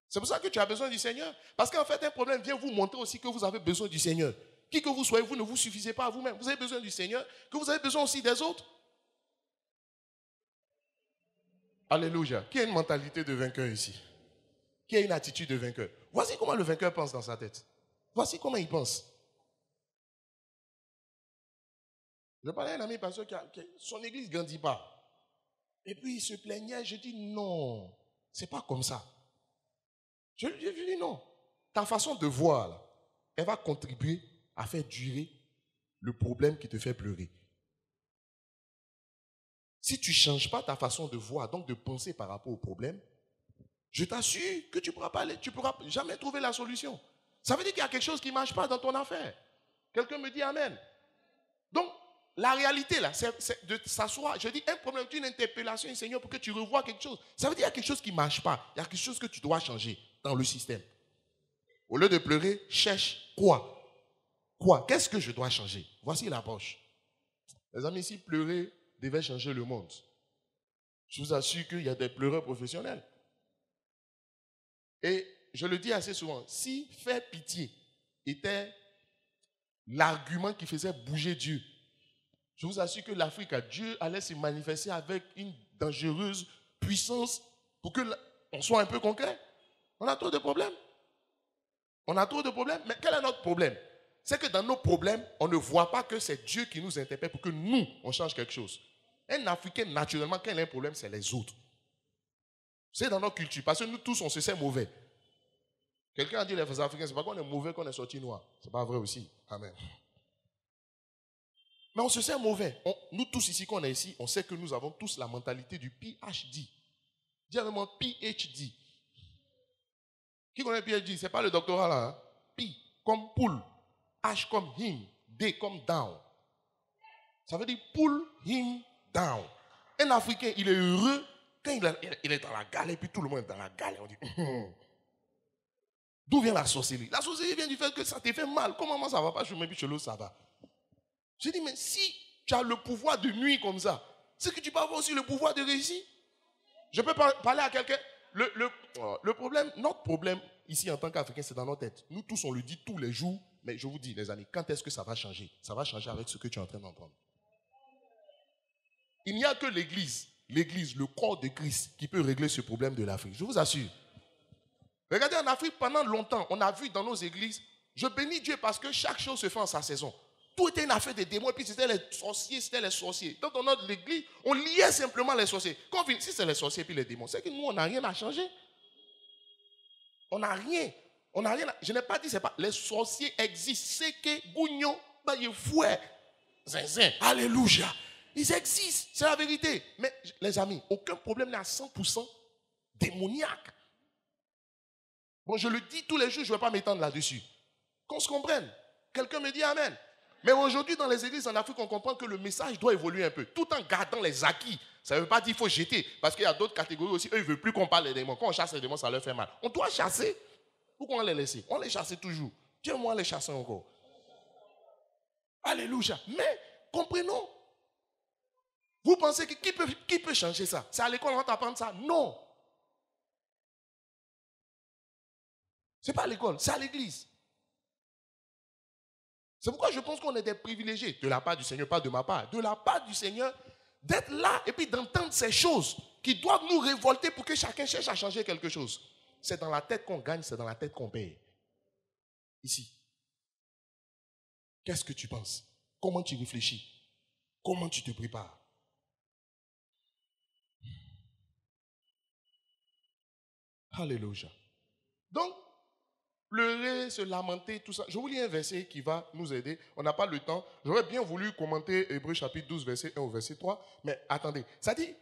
C'est pour ça que tu as besoin du Seigneur. Parce qu'en fait, un problème vient vous montrer aussi que vous avez besoin du Seigneur. Qui que vous soyez, vous ne vous suffisez pas à vous-même. Vous avez besoin du Seigneur, que vous avez besoin aussi des autres. Alléluia. Qui a une mentalité de vainqueur ici? Qui a une attitude de vainqueur? Voici comment le vainqueur pense dans sa tête. Voici comment il pense. Je parlais à un ami pasteur son église ne grandit pas. Et puis il se plaignait, je dis non, c'est pas comme ça. Je lui dis non. Ta façon de voir, là, elle va contribuer à faire durer le problème qui te fait pleurer. Si tu ne changes pas ta façon de voir, donc de penser par rapport au problème, je t'assure que tu ne pourras jamais trouver la solution. Ça veut dire qu'il y a quelque chose qui ne marche pas dans ton affaire. Quelqu'un me dit amen. Donc, la réalité, là, c'est de s'asseoir. Je dis, un problème, une interpellation, Seigneur, pour que tu revoies quelque chose. Ça veut dire qu'il y a quelque chose qui ne marche pas. Il y a quelque chose que tu dois changer dans le système. Au lieu de pleurer, cherche quoi? Quoi? Qu'est-ce que je dois changer? Voici l'approche. Les amis, si pleurer devait changer le monde, je vous assure qu'il y a des pleureurs professionnels. Et je le dis assez souvent, si faire pitié était l'argument qui faisait bouger Dieu, je vous assure que l'Afrique, Dieu allait se manifester avec une dangereuse puissance pour qu'on soit un peu concret. On a trop de problèmes. On a trop de problèmes. Mais quel est notre problème? C'est que dans nos problèmes, on ne voit pas que c'est Dieu qui nous interpelle pour que nous, on change quelque chose. Un Africain, naturellement, quand il a un problème, c'est les autres. C'est dans notre culture. Parce que nous tous, on se sait mauvais. Quelqu'un a dit les Africains, c'est pas qu'on est mauvais qu'on est sorti noir. C'est pas vrai aussi. Amen. Mais on se sait mauvais. Nous tous ici, qu'on est ici, on sait que nous avons tous la mentalité du PhD. Dis vraiment PhD. Qui connaît PhD? Ce n'est pas le doctorat là. Hein? P comme poule. H comme him. D comme down. Ça veut dire pull him down. Un Africain, il est heureux quand il est dans la galère et puis tout le monde est dans la galère. On dit, d'où vient la sorcellerie? La sorcellerie vient du fait que ça te fait mal. Comment ça va pas? Je me dis, chez l'autre, ça va. Je dis, mais si tu as le pouvoir de nuire comme ça, c'est que tu peux avoir aussi le pouvoir de réussir. Je peux parler à quelqu'un. Le problème, notre problème ici en tant qu'Africain, c'est dans notre tête. Nous tous, on le dit tous les jours, mais je vous dis, les amis, quand est-ce que ça va changer? Ça va changer avec ce que tu es en train d'entendre. Il n'y a que l'Église, le corps de Christ, qui peut régler ce problème de l'Afrique. Je vous assure. Regardez, en Afrique, pendant longtemps, on a vu dans nos églises, je bénis Dieu parce que chaque chose se fait en sa saison. Tout était une affaire des démons, et puis c'était les sorciers. Dans notre église, on liait simplement les sorciers. Si c'est les sorciers et puis les démons, c'est que nous, on n'a rien à changer. On n'a rien. Je n'ai pas dit, c'est pas. Les sorciers existent. C'est que Gougnon, fouet, zinzin, alléluia. Ils existent, c'est la vérité. Mais les amis, aucun problème n'est à 100% démoniaque. Bon, je le dis tous les jours, je ne vais pas m'étendre là-dessus. Qu'on se comprenne. Quelqu'un me dit amen. Mais aujourd'hui, dans les églises en Afrique, on comprend que le message doit évoluer un peu, tout en gardant les acquis. Ça ne veut pas dire qu'il faut jeter, parce qu'il y a d'autres catégories aussi. Eux, ils ne veulent plus qu'on parle des démons. Quand on chasse les démons, ça leur fait mal. On doit chasser. Pourquoi on les laisse? On les chasse toujours. Tiens-moi, on les chasse encore. Alléluia. Mais, comprenons. Vous pensez que qui peut changer ça? C'est à l'école, on va t'apprendre ça? Non. Ce n'est pas à l'école, c'est à l'église. C'est pourquoi je pense qu'on est des privilégiés, de la part du Seigneur, pas de ma part, de la part du Seigneur, d'être là et puis d'entendre ces choses qui doivent nous révolter pour que chacun cherche à changer quelque chose. C'est dans la tête qu'on gagne, c'est dans la tête qu'on paye. Ici. Qu'est-ce que tu penses? Comment tu réfléchis? Comment tu te prépares? Alléluia. Donc, pleurer, se lamenter, tout ça. Je vous lis un verset qui va nous aider. On n'a pas le temps. J'aurais bien voulu commenter Hébreux chapitre 12, verset 1 au verset 3. Mais attendez. Ça dit,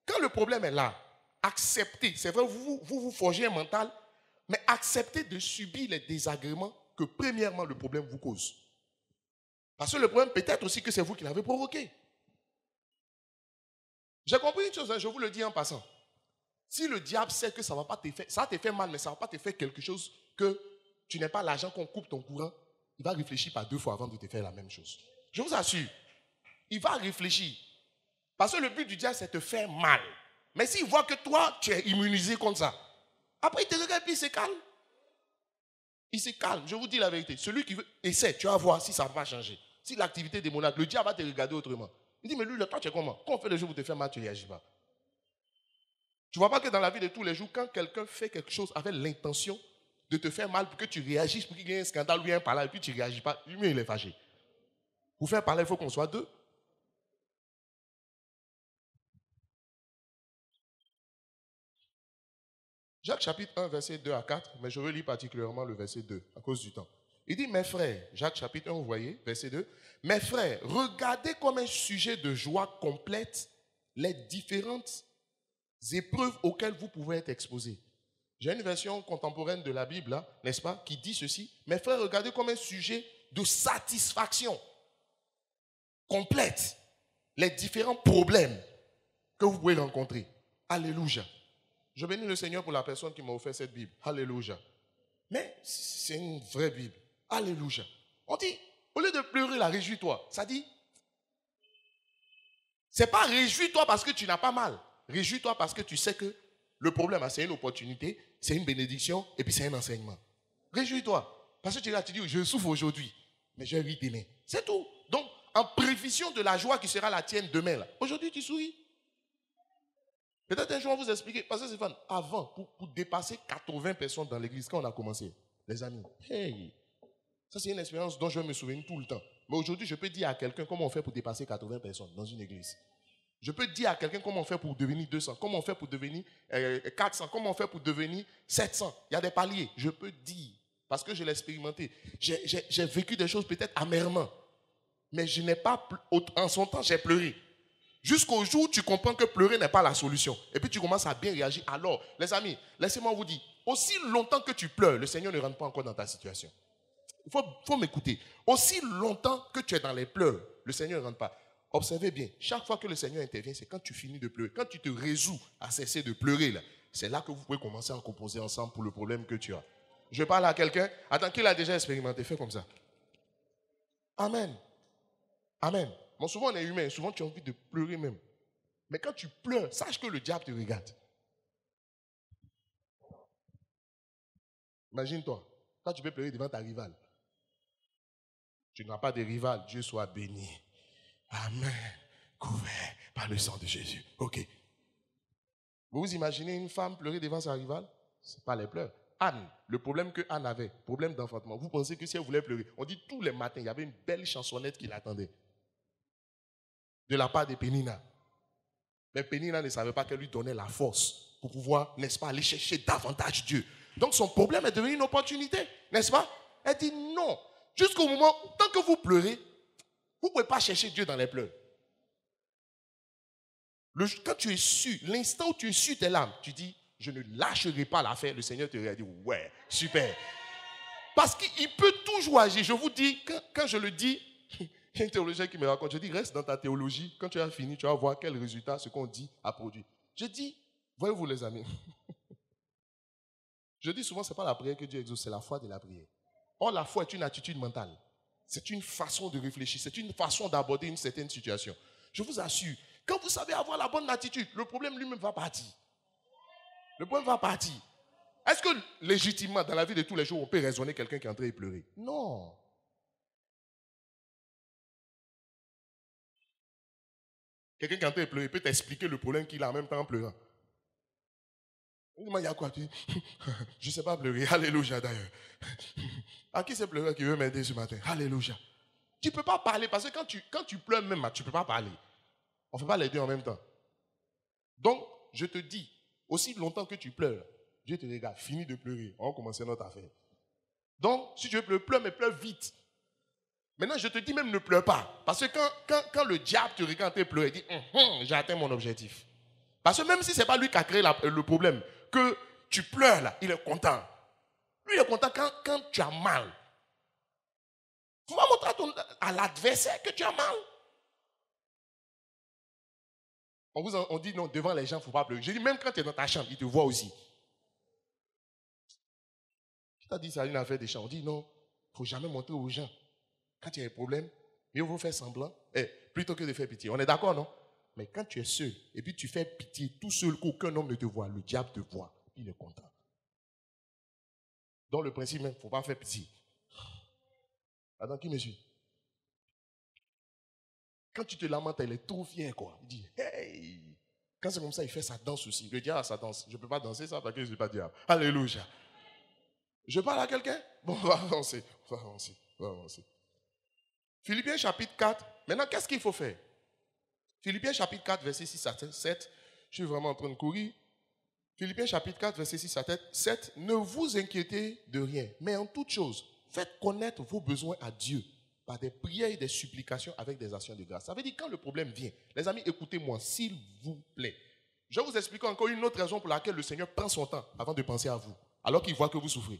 quand le problème est là, acceptez. C'est vrai, vous forgez un mental, mais acceptez de subir les désagréments que premièrement le problème vous cause. Parce que le problème peut-être aussi que c'est vous qui l'avez provoqué. J'ai compris une chose, je vous le dis en passant. Si le diable sait que ça va pas te faire, ça te fait mal, mais ça ne va pas te faire quelque chose que tu n'as pas l'argent qu'on coupe ton courant, il va réfléchir par 2 fois avant de te faire la même chose. Je vous assure. Il va réfléchir. Parce que le but du diable, c'est de te faire mal. Mais s'il voit que toi, tu es immunisé contre ça, après il te regarde et il se calme. Il se calme, je vous dis la vérité. Celui qui veut, essaie, tu vas voir si ça va changer. Si l'activité démoniaque, le diable va te regarder autrement. Il dit, mais lui, le temps, tu es comment? Quand on fait le jeu pour te faire mal, tu ne réagis pas. Tu ne vois pas que dans la vie de tous les jours, quand quelqu'un fait quelque chose avec l'intention de te faire mal pour que tu réagisses, pour qu'il y ait un scandale, lui, un par là, et puis tu ne réagis pas, lui, il est fâché. Pour faire parler, il faut qu'on soit 2. Jacques chapitre 1, verset 2 à 4, mais je veux lire particulièrement le verset 2 à cause du temps. Il dit, mes frères, Jacques chapitre 1, vous voyez, verset 2, mes frères, regardez comme un sujet de joie complète les différentes épreuves auxquelles vous pouvez être exposés. J'ai une version contemporaine de la Bible, là, n'est-ce pas, qui dit ceci. Mes frères, regardez comme un sujet de satisfaction complète les différents problèmes que vous pouvez rencontrer. Alléluia. Je bénis le Seigneur pour la personne qui m'a offert cette Bible. Alléluia. Mais c'est une vraie Bible. Alléluia. On dit, au lieu de pleurer, là, réjouis-toi. Ça dit, c'est pas réjouis-toi parce que tu n'as pas mal. Réjouis-toi parce que tu sais que le problème, c'est une opportunité, c'est une bénédiction et puis c'est un enseignement. Réjouis-toi. Parce que tu es là, tu dis, je souffre aujourd'hui, mais je ris demain. C'est tout. Donc, en prévision de la joie qui sera la tienne demain, là, aujourd'hui tu souris. Peut-être un jour on va vous expliquer. Parce que Stéphane, avant, pour dépasser 80 personnes dans l'église, quand on a commencé, les amis, hey, ça c'est une expérience dont je me souviens tout le temps. Mais aujourd'hui, je peux dire à quelqu'un comment on fait pour dépasser 80 personnes dans une église. Je peux dire à quelqu'un comment on fait pour devenir 200, comment on fait pour devenir 400, comment on fait pour devenir 700. Il y a des paliers. Je peux dire, parce que je l'ai expérimenté. J'ai vécu des choses peut-être amèrement. Mais je n'ai pas, en son temps, j'ai pleuré. Jusqu'au jour où tu comprends que pleurer n'est pas la solution. Et puis tu commences à bien réagir. Alors, les amis, laissez-moi vous dire, aussi longtemps que tu pleures, le Seigneur ne rentre pas encore dans ta situation. Il faut m'écouter. Aussi longtemps que tu es dans les pleurs, le Seigneur ne rentre pas. Observez bien, chaque fois que le Seigneur intervient, c'est quand tu finis de pleurer. Quand tu te résous à cesser de pleurer, là, c'est là que vous pouvez commencer à composer ensemble pour le problème que tu as. Je parle à quelqu'un, attends, qu'il a déjà expérimenté, fais comme ça. Amen. Amen. Bon, souvent on est humain, souvent tu as envie de pleurer même. Mais quand tu pleures, sache que le diable te regarde. Imagine-toi, quand tu peux pleurer devant ta rivale. Tu n'as pas de rival, Dieu soit béni. Amen. Couvert par le sang de Jésus. Ok. Vous vous imaginez une femme pleurer devant sa rivale? Ce n'est pas les pleurs. Anne, le problème que Anne avait, problème d'enfantement. Vous pensez que si elle voulait pleurer, on dit tous les matins, il y avait une belle chansonnette qui l'attendait. De la part de Pénina. Mais Pénina ne savait pas qu'elle lui donnait la force pour pouvoir, n'est-ce pas, aller chercher davantage Dieu. Donc son problème est devenu une opportunité, n'est-ce pas? Elle dit non. Jusqu'au moment, tant que vous pleurez, vous ne pouvez pas chercher Dieu dans les pleurs. Quand tu es sûr, l'instant où tu es sûr tes larmes, tu dis, je ne lâcherai pas l'affaire. Le Seigneur te regarde et dit, ouais, super. Parce qu'il peut toujours agir. Je vous dis, quand je le dis, il y a un théologien qui me raconte, je dis, reste dans ta théologie. Quand tu as fini, tu vas voir quel résultat ce qu'on dit a produit. Je dis, voyez-vous les amis, je dis souvent, ce n'est pas la prière que Dieu exauce, c'est la foi de la prière. Or, la foi est une attitude mentale. C'est une façon de réfléchir, c'est une façon d'aborder une certaine situation. Je vous assure, quand vous savez avoir la bonne attitude, le problème lui-même va partir. Le problème va partir. Est-ce que légitimement, dans la vie de tous les jours, on peut raisonner quelqu'un qui est en train de pleurer? Non. Quelqu'un qui est en train de pleurer peut t'expliquer le problème qu'il a en même temps en pleurant. Il y a quoi? Je ne sais pas pleurer. Alléluia d'ailleurs. À qui c'est pleureur qui veut m'aider ce matin? Alléluia. Tu ne peux pas parler parce que quand tu pleures même, tu ne peux pas parler. On ne fait pas les deux en même temps. Donc, je te dis, aussi longtemps que tu pleures, Dieu te regarde, finis de pleurer. On va commencer notre affaire. Donc, si tu veux pleurer, pleure, mais pleure vite. Maintenant, je te dis même ne pleure pas. Parce que quand le diable te regarde et pleure, il dit, j'ai atteint mon objectif. Parce que même si ce n'est pas lui qui a créé le problème, que tu pleures là, il est content. Lui, il est content quand tu as mal. Tu vas montrer à l'adversaire que tu as mal. On dit non, devant les gens, il ne faut pas pleurer. Je dis, même quand tu es dans ta chambre, il te voit aussi. Qui t'a dit ça, une affaire des champs? On dit non, il ne faut jamais montrer aux gens. Quand il y a un problème, mieux vaut faire semblant, plutôt que de faire pitié. On est d'accord, non? Mais quand tu es seul, et puis tu fais pitié tout seul, qu'aucun homme ne te voit, le diable te voit, il est content. Donc le principe, il ne faut pas faire pitié. Attends, qui me suit? Quand tu te lamentes, elle est trop fière, quoi. Il dit, hey! Quand c'est comme ça, il fait sa danse aussi. Le diable a sa danse. Je ne peux pas danser ça parce que je ne suis pas diable. Alléluia. Je parle à quelqu'un? Bon, on va avancer. Philippiens chapitre 4. Maintenant, qu'est-ce qu'il faut faire? Philippiens chapitre 4, verset 6 à 7. Je suis vraiment en train de courir. Philippiens chapitre 4, verset 6 à 7. Ne vous inquiétez de rien, mais en toute chose, faites connaître vos besoins à Dieu par des prières et des supplications avec des actions de grâce. Ça veut dire quand le problème vient, les amis, écoutez-moi, s'il vous plaît. Je vais vous expliquer encore une autre raison pour laquelle le Seigneur prend son temps avant de penser à vous, alors qu'il voit que vous souffrez.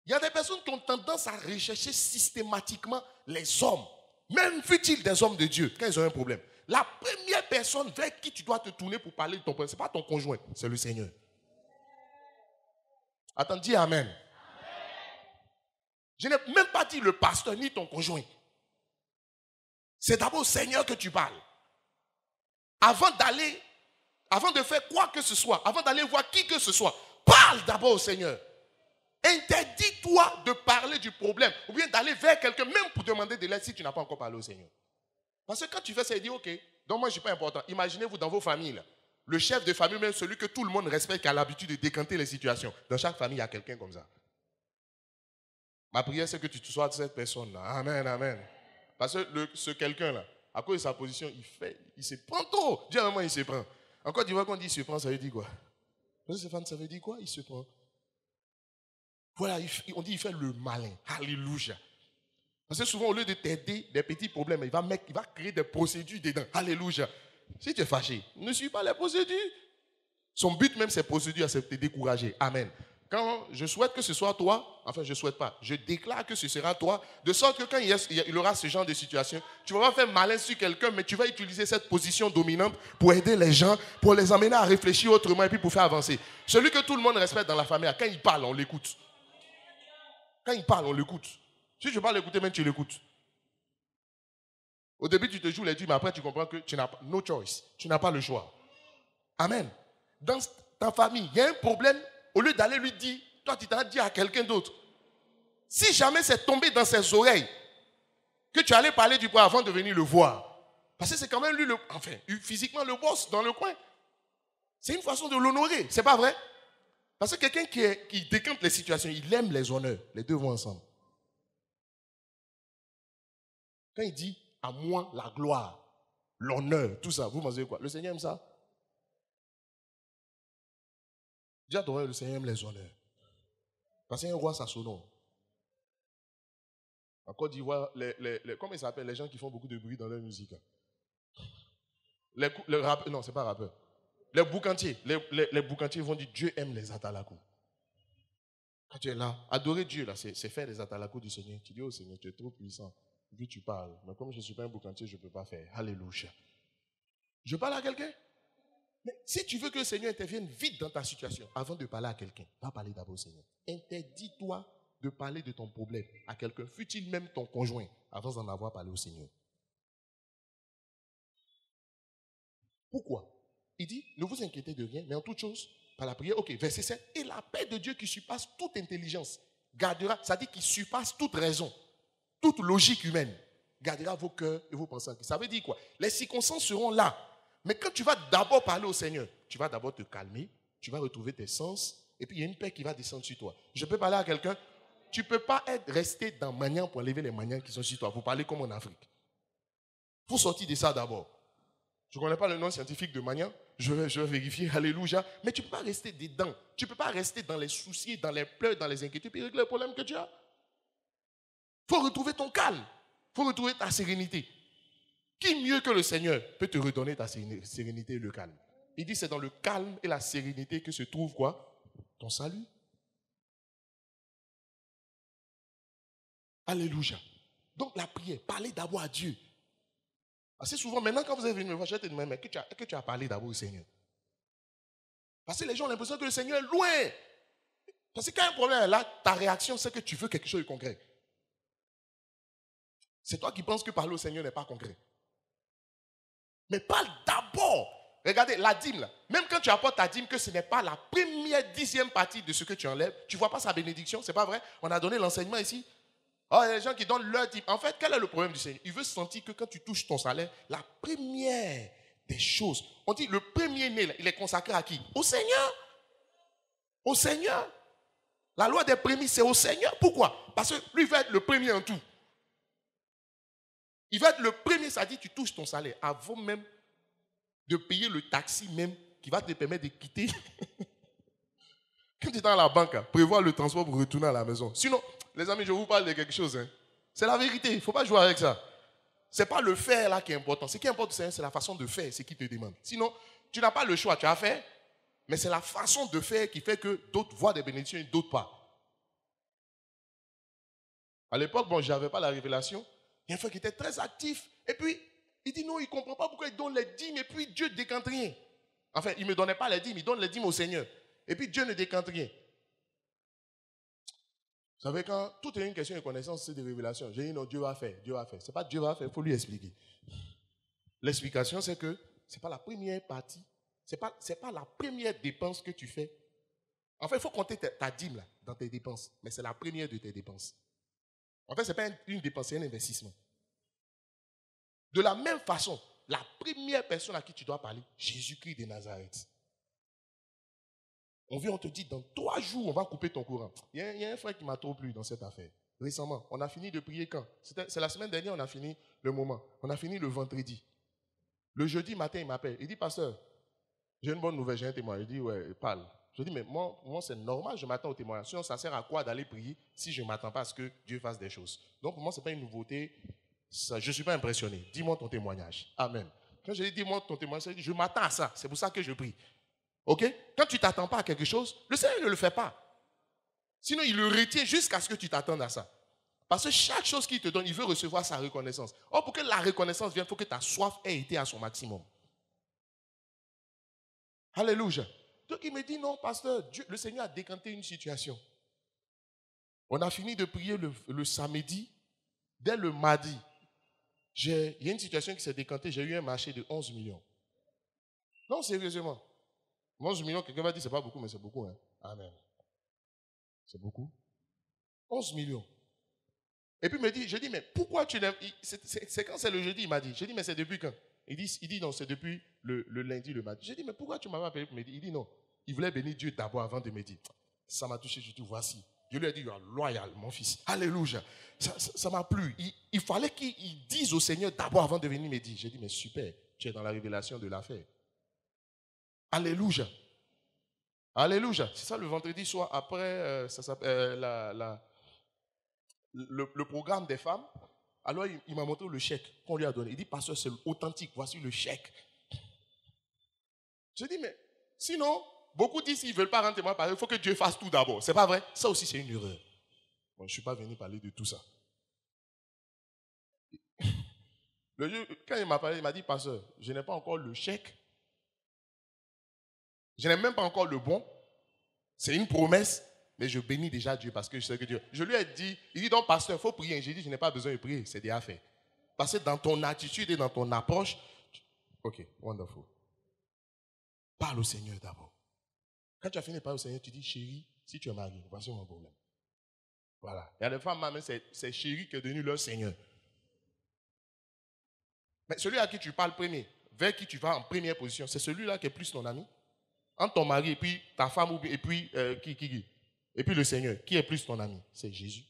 Il y a des personnes qui ont tendance à rechercher systématiquement les hommes, même fut-il des hommes de Dieu, quand ils ont un problème. La première personne vers qui tu dois te tourner pour parler de ton problème, ce n'est pas ton conjoint, c'est le Seigneur. Attends, dis Amen. Je n'ai même pas dit le pasteur ni ton conjoint. C'est d'abord au Seigneur que tu parles. Avant de faire quoi que ce soit, avant d'aller voir qui que ce soit, parle d'abord au Seigneur. Interdis-toi de parler du problème ou bien d'aller vers quelqu'un même pour demander de l'aide si tu n'as pas encore parlé au Seigneur. Parce que quand tu fais ça, il dit ok, donc moi je ne suis pas important. Imaginez-vous dans vos familles, là, le chef de famille, même celui que tout le monde respecte, qui a l'habitude de décanter les situations. Dans chaque famille, il y a quelqu'un comme ça. Ma prière, c'est que tu sois de cette personne-là. Amen, amen. Parce que ce quelqu'un-là, à cause de sa position, il se prend trop. Dis à un moment, il se prend. Encore, tu vois qu'on dit il se prend, ça veut dire quoi? Stéphane, ça veut dire quoi? Il se prend. Voilà, on dit il fait le malin. Alléluia. Parce que souvent, au lieu de t'aider des petits problèmes, il va créer des procédures dedans. Alléluia. Si tu es fâché, ne suis pas les procédures. Son but même, c'est procédures, c'est te décourager. Amen. Quand je souhaite que ce soit toi, enfin je ne souhaite pas, je déclare que ce sera toi, de sorte que quand il aura ce genre de situation, tu ne vas pas faire malin sur quelqu'un, mais tu vas utiliser cette position dominante pour aider les gens, pour les amener à réfléchir autrement et puis pour faire avancer. Celui que tout le monde respecte dans la famille, quand il parle, on l'écoute. Quand il parle, on l'écoute. Si tu ne veux pas l'écouter, même tu l'écoutes. Au début, tu te joues les dieux, mais après, tu comprends que tu n'as pas, no choice. Tu n'as pas le choix. Amen. Dans ta famille, il y a un problème, au lieu d'aller lui dire, toi, tu t'as dit à quelqu'un d'autre. Si jamais c'est tombé dans ses oreilles, que tu allais parler du problème avant de venir le voir. Parce que c'est quand même lui, physiquement, le boss dans le coin. C'est une façon de l'honorer, c'est pas vrai? Parce que quelqu'un qui décante les situations, il aime les honneurs. Les deux vont ensemble. Quand il dit à moi la gloire, l'honneur, tout ça, vous pensez quoi? Le Seigneur aime ça? Dis à ton roi, le Seigneur aime les honneurs. Parce qu'un roi, ça sonore. En Côte d'Ivoire, comment ils s'appellent les gens qui font beaucoup de bruit dans leur musique? Les rappeurs, non, c'est pas rappeur. Les boucantiers, les boucantiers vont dire Dieu aime les atalakos. Quand tu es là, adorer Dieu, là, c'est faire les atalakos du Seigneur. Tu dis au Seigneur, tu es trop puissant. Puis tu parles. Mais comme je ne suis pas un boucantier, je ne peux pas faire. Alléluia. Je parle à quelqu'un. Mais si tu veux que le Seigneur intervienne vite dans ta situation, avant de parler à quelqu'un, va parler d'abord au Seigneur. Interdis-toi de parler de ton problème à quelqu'un, fût-il même ton conjoint, avant d'en avoir parlé au Seigneur. Pourquoi? Il dit, ne vous inquiétez de rien, mais en toute chose, par la prière, ok, verset 7, et la paix de Dieu qui surpasse toute intelligence, gardera, ça dit qu'il surpasse toute raison, toute logique humaine, gardera vos cœurs et vos pensées. Ça veut dire quoi? Les circonstances seront là. Mais quand tu vas d'abord parler au Seigneur, tu vas d'abord te calmer, tu vas retrouver tes sens, et puis il y a une paix qui va descendre sur toi. Je peux parler à quelqu'un, tu ne peux pas rester dans Magnan pour enlever les Magnans qui sont sur toi. Vous parlez comme en Afrique. Il faut sortir de ça d'abord. Je ne connais pas le nom scientifique de Magnan, je vais vérifier, alléluia. Mais tu ne peux pas rester dedans. Tu ne peux pas rester dans les soucis, dans les pleurs, dans les inquiétudes, puis régler les problèmes que tu as. Il faut retrouver ton calme. Il faut retrouver ta sérénité. Qui mieux que le Seigneur peut te redonner ta sérénité et le calme? Il dit c'est dans le calme et la sérénité que se trouve quoi? Ton salut. Alléluia. Donc la prière, parlez d'abord à Dieu. Assez souvent, maintenant quand vous êtes venu me voir, je vais te demander, mais est-ce que tu as parlé d'abord au Seigneur? Parce que les gens ont l'impression que le Seigneur est loin. Parce que quand un problème est là, ta réaction, c'est que tu veux quelque chose de concret. C'est toi qui penses que parler au Seigneur n'est pas concret. Mais parle d'abord. Regardez, la dîme, là. Même quand tu apportes ta dîme, que ce n'est pas la première 10e partie de ce que tu enlèves, tu ne vois pas sa bénédiction, c'est pas vrai? On a donné l'enseignement ici. Oh, il y a des gens qui donnent leur dîme. En fait, quel est le problème du Seigneur? Il veut sentir que quand tu touches ton salaire, la première des choses, on dit le premier-né, il est consacré à qui? Au Seigneur. Au Seigneur. La loi des prémices, c'est au Seigneur. Pourquoi? Parce que lui va être le premier en tout. Il va être le premier, ça dit tu touches ton salaire avant même de payer le taxi même qui va te permettre de quitter. Quand tu es dans la banque, prévois le transport pour retourner à la maison. Sinon, les amis, je vous parle de quelque chose. C'est la vérité, il ne faut pas jouer avec ça. Ce n'est pas le faire là qui est important. Ce qui importe, c'est la façon de faire, ce qui te demande. Sinon, tu n'as pas le choix, tu as fait, mais c'est la façon de faire qui fait que d'autres voient des bénédictions et d'autres pas. À l'époque, bon, je n'avais pas la révélation. Il y a un frère qui était très actif. Et puis, il dit non, il ne comprend pas pourquoi il donne les dîmes et puis Dieu ne décante rien. Enfin, il ne me donnait pas les dîmes, il donne les dîmes au Seigneur. Et puis Dieu ne décante rien. Vous savez, quand tout est une question de connaissance, c'est de révélation. J'ai dit non, Dieu va faire, Dieu va faire. Ce n'est pas Dieu va faire, il faut lui expliquer. L'explication, c'est que ce n'est pas la première partie, ce n'est pas la première dépense que tu fais. En fait, il faut compter ta dîme là, dans tes dépenses, mais c'est la première de tes dépenses. En fait, ce n'est pas une dépense, c'est un investissement. De la même façon, la première personne à qui tu dois parler, Jésus-Christ de Nazareth. On te dit, dans 3 jours, on va couper ton courant. Il y a un frère qui m'a trop plu dans cette affaire. Récemment, on a fini de prier quand? C'est la semaine dernière, on a fini le moment. On a fini le vendredi. Le jeudi matin, il m'appelle. Il dit, pasteur, j'ai une bonne nouvelle, j'ai un témoignage. Il dit, ouais, parle. Je dis, mais moi c'est normal, je m'attends au témoignage. Sinon, ça sert à quoi d'aller prier si je ne m'attends pas à ce que Dieu fasse des choses? Donc, pour moi, ce n'est pas une nouveauté. Ça, je ne suis pas impressionné. Dis-moi ton témoignage. Amen. Quand je dis, dis-moi ton témoignage, je m'attends à ça. C'est pour ça que je prie. Ok? Quand tu ne t'attends pas à quelque chose, le Seigneur ne le fait pas. Sinon, il le retient jusqu'à ce que tu t'attendes à ça. Parce que chaque chose qu'il te donne, il veut recevoir sa reconnaissance. Or, pour que la reconnaissance vienne, il faut que ta soif ait été à son maximum. Alléluia. Donc, il me dit, non, pasteur, le Seigneur a décanté une situation. On a fini de prier le samedi. Dès le mardi, il y a une situation qui s'est décantée. J'ai eu un marché de 11 millions. Non, sérieusement. 11 millions, quelqu'un va dire, c'est pas beaucoup, mais c'est beaucoup. Hein? Amen. C'est beaucoup. 11 millions. Et puis il me dit, je dis, mais pourquoi tu n'aimes... C'est quand c'est le jeudi, il m'a dit. Je dis, mais c'est depuis quand? Il dit non, c'est depuis le lundi, le mardi. Je dis, mais pourquoi tu m'as appelé pour me dire? Il dit non. Il voulait bénir Dieu d'abord avant de me dire. Ça m'a touché, je dis, voici. Dieu lui a dit, tu es loyal, mon fils. Alléluia. Ça m'a plu. Il fallait qu'il dise au Seigneur d'abord avant de venir me dire. J'ai dit, mais super, tu es dans la révélation de l'affaire. Alléluia. Alléluia. C'est ça le vendredi soir après ça s'appelle, le programme des femmes. Alors il m'a montré le chèque qu'on lui a donné. Il dit, pasteur, c'est authentique, voici le chèque. Je dis, mais sinon, beaucoup disent qu'ils ne veulent pas rendre témoin, il faut que Dieu fasse tout d'abord. C'est pas vrai? Ça aussi, c'est une erreur. Bon, je ne suis pas venu parler de tout ça. Quand il m'a parlé, il m'a dit, pasteur, je n'ai pas encore le chèque. Je n'ai même pas encore le bon. C'est une promesse, mais je bénis déjà Dieu parce que je sais que Dieu... Je lui ai dit, il dit donc, pasteur, il faut prier. J'ai dit, je n'ai pas besoin de prier, c'est déjà fait. Parce que dans ton attitude et dans ton approche... Ok, wonderful. Parle au Seigneur d'abord. Quand tu as fini de parler au Seigneur, tu dis, chérie, si tu es marié, voici mon problème. Voilà. Il y a des femmes, même, c'est chérie qui est devenu leur Seigneur. Mais celui à qui tu parles premier, vers qui tu vas en première position, c'est celui-là qui est plus ton ami. Entre ton mari et puis ta femme, et puis qui? Et puis le Seigneur, qui est plus ton ami? C'est Jésus.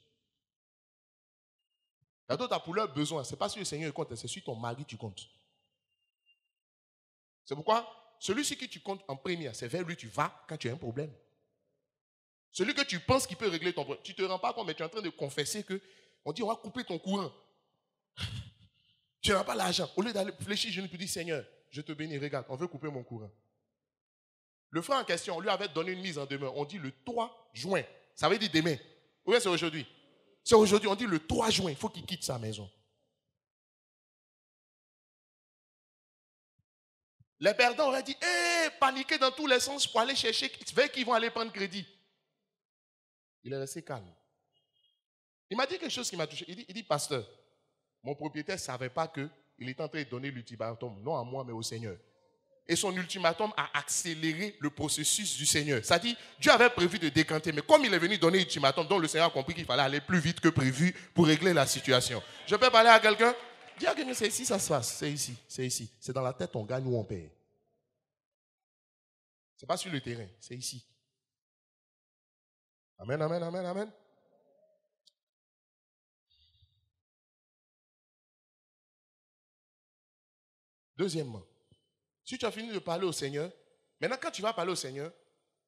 Il y a d'autres pour leurs besoins. Ce n'est pas sur le Seigneur qui compte, c'est sur ton mari que tu comptes. C'est pourquoi celui-ci que tu comptes en premier, c'est vers lui que tu vas quand tu as un problème. Celui que tu penses qu'il peut régler ton problème. Tu ne te rends pas compte, mais tu es en train de confesser que on dit on va couper ton courant. Tu n'as pas l'argent. Au lieu d'aller fléchir, je ne peux dire Seigneur, je te bénis, regarde, on veut couper mon courant. Le frère en question, on lui avait donné une mise en demeure. On dit le 3 juin. Ça veut dire demain. Ou bien c'est aujourd'hui? C'est aujourd'hui. On dit le 3 juin. Il faut qu'il quitte sa maison. Les perdants auraient dit, paniquer dans tous les sens pour aller chercher vers qui vont aller prendre crédit. Il est resté calme. Il m'a dit quelque chose qui m'a touché. Il dit, pasteur, mon propriétaire ne savait pas qu'il était en train de donner l'ultimatum, non à moi, mais au Seigneur. Et son ultimatum a accéléré le processus du Seigneur. C'est-à-dire, Dieu avait prévu de décanter, mais comme il est venu donner l'ultimatum, donc le Seigneur a compris qu'il fallait aller plus vite que prévu pour régler la situation. Je peux parler à quelqu'un? Dis à quelqu'un, c'est ici ça se passe, c'est ici, c'est ici. C'est dans la tête, on gagne ou on perd. Ce n'est pas sur le terrain, c'est ici. Amen, amen, amen, amen. Deuxièmement, si tu as fini de parler au Seigneur, Maintenant, quand tu vas parler au Seigneur,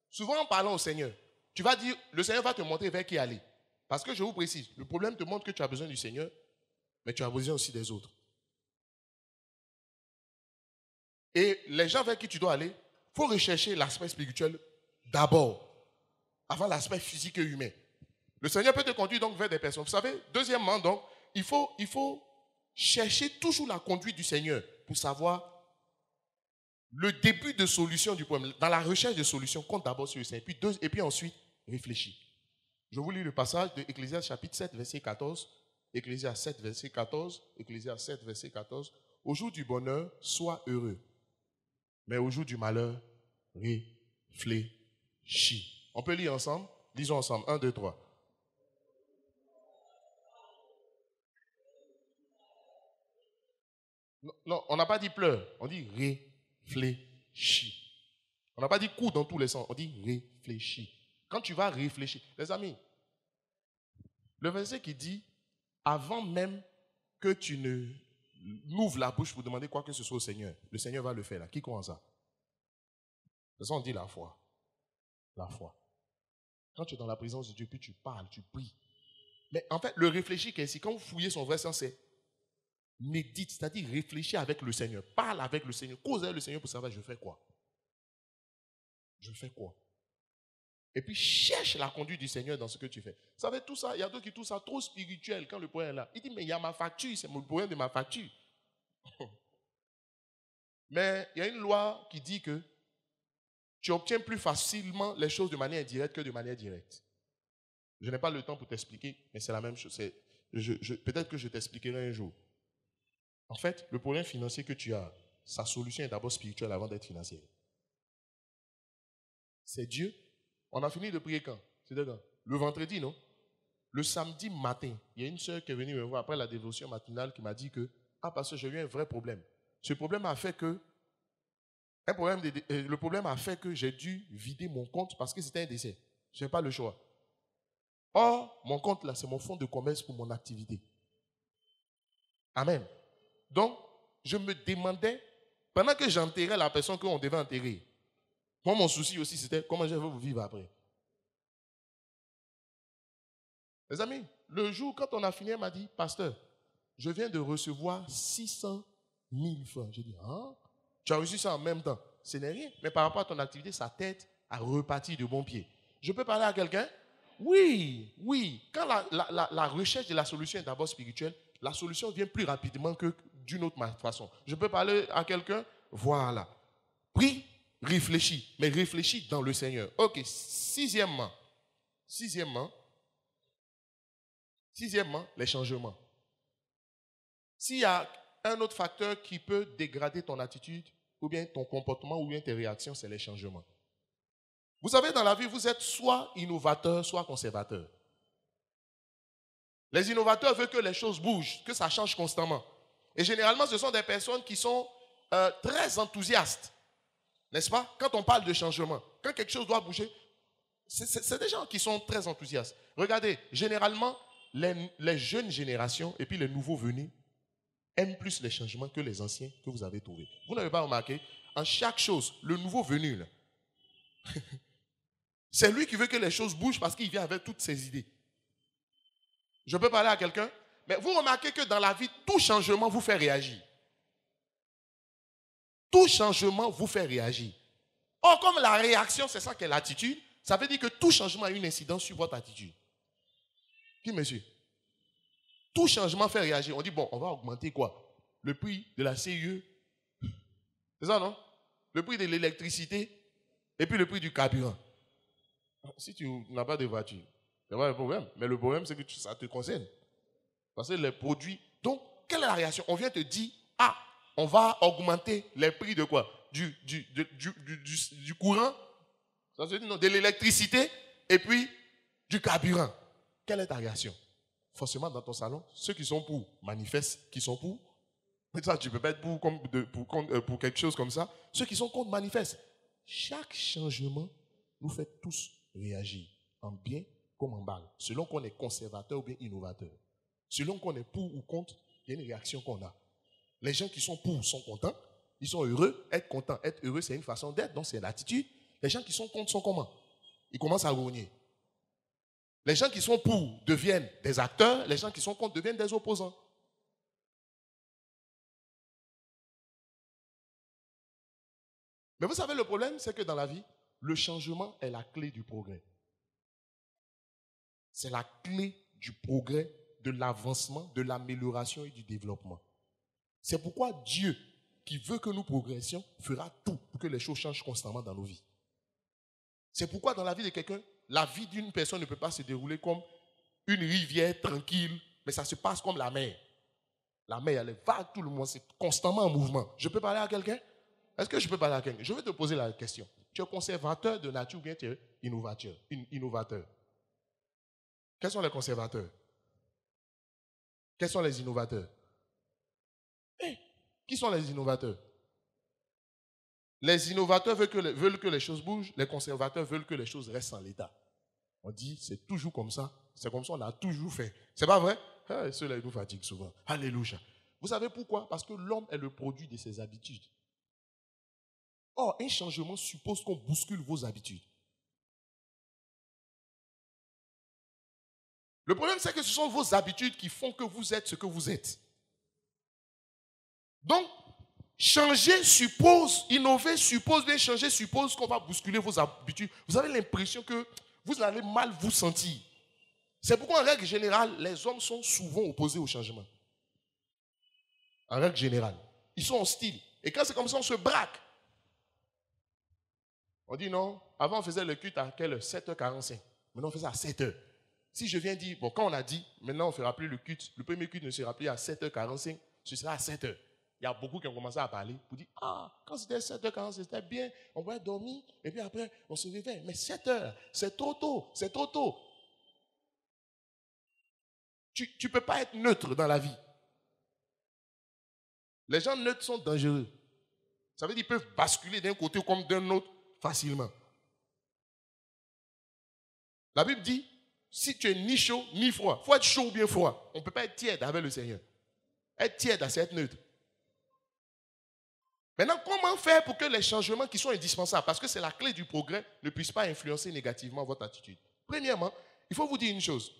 souvent en parlant au Seigneur, tu vas dire, le Seigneur va te montrer vers qui aller. Parce que je vous précise, le problème te montre que tu as besoin du Seigneur, mais tu as besoin aussi des autres. Et les gens vers qui tu dois aller, il faut rechercher l'aspect spirituel d'abord, avant l'aspect physique et humain. Le Seigneur peut te conduire donc vers des personnes. Vous savez, deuxièmement, donc, il faut chercher toujours la conduite du Seigneur pour savoir le début de solution du problème. Dans la recherche de solution, compte d'abord sur le Seigneur. Et puis ensuite, réfléchis. Je vous lis le passage de Ecclésiaste chapitre 7, verset 14. Ecclésiaste 7, verset 14. Ecclésiaste 7, verset 14. Au jour du bonheur, sois heureux. Mais au jour du malheur, réfléchis. On peut lire ensemble? Lisons ensemble. 1, 2, 3. Non, on n'a pas dit pleure. On dit réfléchis. On n'a pas dit cours dans tous les sens. On dit réfléchis. Quand tu vas réfléchir, les amis, le verset qui dit, avant même que tu ne n'ouvres la bouche pour demander quoi que ce soit au Seigneur, le Seigneur va le faire là. Qui croit en ça? C'est ça on dit la foi. La foi. Quand tu es dans la présence de Dieu, puis tu parles, tu pries. Mais en fait, le réfléchir qui est ici, quand vous fouillez son vrai sens, c'est médite, c'est-à-dire réfléchir avec le Seigneur. Parle avec le Seigneur. Cause avec le Seigneur pour savoir je fais quoi. Je fais quoi. Et puis cherche la conduite du Seigneur dans ce que tu fais. Vous savez, tout ça, il y a d'autres qui trouvent ça trop spirituel quand le problème est là. Il dit, mais il y a ma facture, c'est le problème de ma facture. Mais il y a une loi qui dit que tu obtiens plus facilement les choses de manière indirecte que de manière directe. Je n'ai pas le temps pour t'expliquer, mais c'est la même chose. Peut-être que je t'expliquerai un jour. En fait, le problème financier que tu as, sa solution est d'abord spirituelle avant d'être financière. C'est Dieu. On a fini de prier quand? C'était quand? Le vendredi, non? Le samedi matin, il y a une sœur qui est venue me voir après la dévotion matinale qui m'a dit que, parce que j'ai eu un vrai problème. Ce problème a fait que, le problème a fait que j'ai dû vider mon compte parce que c'était un décès. Je n'ai pas le choix. Or, mon compte là, c'est mon fonds de commerce pour mon activité. Amen. Donc, je me demandais, pendant que j'enterrais la personne qu'on devait enterrer, moi, mon souci aussi, c'était comment je vais vous vivre après. Les amis, le jour, quand on a fini, elle m'a dit, pasteur, je viens de recevoir 600 000 francs. J'ai dit, tu as reçu ça en même temps. Ce n'est rien, mais par rapport à ton activité, sa tête a reparti de bon pied. Je peux parler à quelqu'un? Oui, oui. Quand la recherche de la solution est d'abord spirituelle, la solution vient plus rapidement que d'une autre façon. Je peux parler à quelqu'un? Voilà. Prie, réfléchis, mais réfléchis dans le Seigneur. Ok, sixièmement, les changements. S'il y a un autre facteur qui peut dégrader ton attitude, ou bien ton comportement, ou bien tes réactions, c'est les changements. Vous savez, dans la vie, vous êtes soit innovateur, soit conservateur. Les innovateurs veulent que les choses bougent, que ça change constamment. Et généralement, ce sont des personnes qui sont très enthousiastes. N'est-ce pas? Quand on parle de changement, quand quelque chose doit bouger, c'est des gens qui sont très enthousiastes. Regardez, généralement, les jeunes générations et puis les nouveaux venus aiment plus les changements que les anciens que vous avez trouvés. Vous n'avez pas remarqué? En chaque chose, le nouveau venu, là, c'est lui qui veut que les choses bougent parce qu'il vient avec toutes ses idées. Je peux parler à quelqu'un? Mais vous remarquez que dans la vie, tout changement vous fait réagir. Tout changement vous fait réagir. Or, comme la réaction, c'est ça qu'est l'attitude, ça veut dire que tout changement a une incidence sur votre attitude. Qui me suit? Tout changement fait réagir. On dit, bon, on va augmenter quoi? Le prix de la CIE. C'est ça, non? Le prix de l'électricité et puis le prix du carburant. Si tu n'as pas de voiture, il n'y a pas de problème. Mais le problème, c'est que ça te concerne. Parce que les produits... Donc, quelle est la réaction? On vient te dire, on va augmenter les prix de quoi? Du courant, ça se dit non, de l'électricité et puis du carburant. Quelle est ta réaction? Forcément, dans ton salon, ceux qui sont pour manifestent qui sont pour. Ça, tu ne peux pas être pour quelque chose comme ça. Ceux qui sont contre manifestent. Chaque changement nous fait tous réagir, en bien comme en mal, selon qu'on est conservateur ou bien innovateur. Selon qu'on est pour ou contre, il y a une réaction qu'on a. Les gens qui sont pour sont contents, Ils sont heureux, être content, être heureux, c'est une façon d'être, donc c'est l'attitude. Les gens qui sont contre sont comment? Ils commencent à rogner. Les gens qui sont pour deviennent des acteurs, les gens qui sont contre deviennent des opposants. Mais vous savez, le problème, c'est que dans la vie, le changement est la clé du progrès. C'est la clé du progrès, de l'avancement, de l'amélioration et du développement. C'est pourquoi Dieu, qui veut que nous progressions, fera tout pour que les choses changent constamment dans nos vies. C'est pourquoi dans la vie de quelqu'un, la vie d'une personne ne peut pas se dérouler comme une rivière tranquille, mais ça se passe comme la mer. La mer, elle est vague tout le monde, c'est constamment en mouvement. Je peux parler à quelqu'un? Est-ce que je peux parler à quelqu'un? Je vais te poser la question. Tu es conservateur de nature ou bien tu es innovateur? Quels sont les conservateurs? Quels sont les innovateurs? Qui sont les innovateurs? Les innovateurs veulent que les choses bougent, les conservateurs veulent que les choses restent en l'état. On dit, c'est toujours comme ça, c'est comme ça on a toujours fait. C'est pas vrai? Ceux-là, ils nous fatiguent souvent. Alléluia. Vous savez pourquoi? Parce que l'homme est le produit de ses habitudes. Or, un changement suppose qu'on bouscule vos habitudes. Le problème, c'est que ce sont vos habitudes qui font que vous êtes ce que vous êtes. Donc, changer suppose, innover suppose, bien changer suppose qu'on va bousculer vos habitudes. Vous avez l'impression que vous allez mal vous sentir. C'est pourquoi, en règle générale, les hommes sont souvent opposés au changement. En règle générale. Ils sont hostiles. Et quand c'est comme ça, on se braque. On dit non, avant on faisait le culte à quelle heure? 7h45. Maintenant on faisait à 7h. Si je viens dire, bon, quand on a dit, maintenant on ne fera plus le culte, le premier culte ne sera plus à 7h45, ce sera à 7h. Il y a beaucoup qui ont commencé à parler pour dire, quand c'était 7h40, c'était bien, on va dormir, et puis après, on se réveille. Mais 7h, c'est trop tôt, c'est trop tôt. Tu ne peux pas être neutre dans la vie. Les gens neutres sont dangereux. Ça veut dire qu'ils peuvent basculer d'un côté comme d'un autre facilement. La Bible dit, si tu es ni chaud ni froid, il faut être chaud ou bien froid. On ne peut pas être tiède avec le Seigneur. Être tiède, c'est être neutre. Maintenant, comment faire pour que les changements qui sont indispensables, parce que c'est la clé du progrès, ne puissent pas influencer négativement votre attitude? Premièrement, il faut vous dire une chose.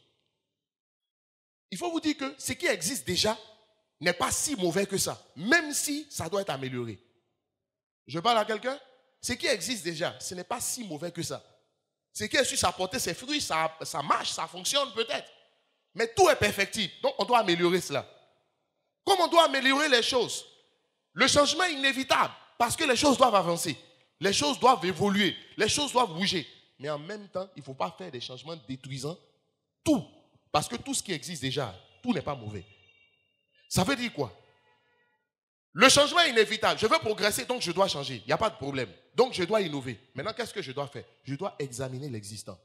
Il faut vous dire que ce qui existe déjà n'est pas si mauvais que ça, même si ça doit être amélioré. Je parle à quelqu'un? Ce qui existe déjà, ce n'est pas si mauvais que ça. Ce qui est su s'apporter ses fruits, ça marche, ça fonctionne peut-être. Mais tout est perfectible, donc on doit améliorer cela. Comme on doit améliorer les choses, le changement est inévitable parce que les choses doivent avancer, les choses doivent évoluer, les choses doivent bouger. Mais en même temps, il ne faut pas faire des changements détruisant tout. Parce que tout ce qui existe déjà, tout n'est pas mauvais. Ça veut dire quoi? Le changement est inévitable. Je veux progresser, donc je dois changer. Il n'y a pas de problème. Donc je dois innover. Maintenant, qu'est-ce que je dois faire? Je dois examiner l'existant.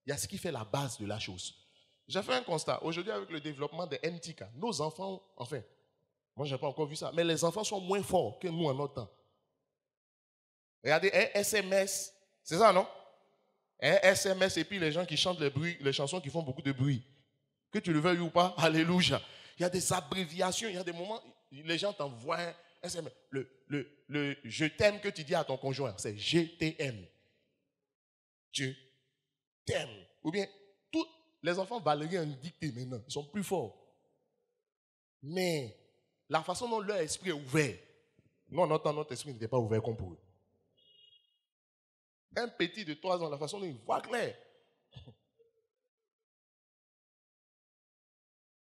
Il y a ce qui fait la base de la chose. J'ai fait un constat. Aujourd'hui, avec le développement des MTK, nos enfants, enfin, moi, je n'ai pas encore vu ça, mais les enfants sont moins forts que nous en notre temps. Regardez, un SMS, c'est ça, non? Un SMS et puis les gens qui chantent les chansons qui font beaucoup de bruit. Que tu le veuilles ou pas, alléluia. Il y a des abréviations, il y a des moments, les gens t'envoient un SMS. Le je t'aime que tu dis à ton conjoint, c'est GTM. Je t'aime. Ou bien, tous les enfants Valérie en dictée maintenant, ils sont plus forts. Mais la façon dont leur esprit est ouvert, nous, en notre temps, notre esprit n'était pas ouvert comme pour eux. Un petit de 3 ans, la façon dont il voit clair.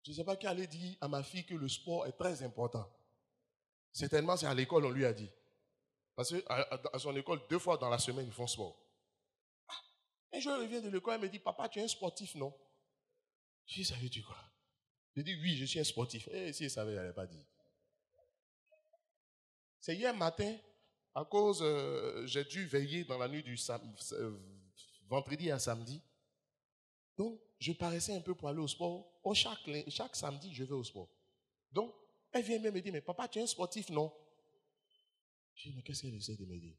Je ne sais pas qui allait dire à ma fille que le sport est très important. Certainement, c'est à l'école, on lui a dit. Parce qu'à son école, 2 fois dans la semaine, ils font sport. Un jour, elle revient de l'école, elle me dit, papa, tu es un sportif, non? Je dis, ça veut dire quoi? Je dis, oui, je suis un sportif. Et si elle savait, elle n'allait pas dire. C'est hier matin, à cause, j'ai dû veiller dans la nuit du vendredi à samedi. Donc, je paraissais un peu pour aller au sport. Chaque samedi, je vais au sport. Donc, elle vient même me dire, mais papa, tu es un sportif, non? Je dis, mais qu'est-ce qu'elle essaie de me dire?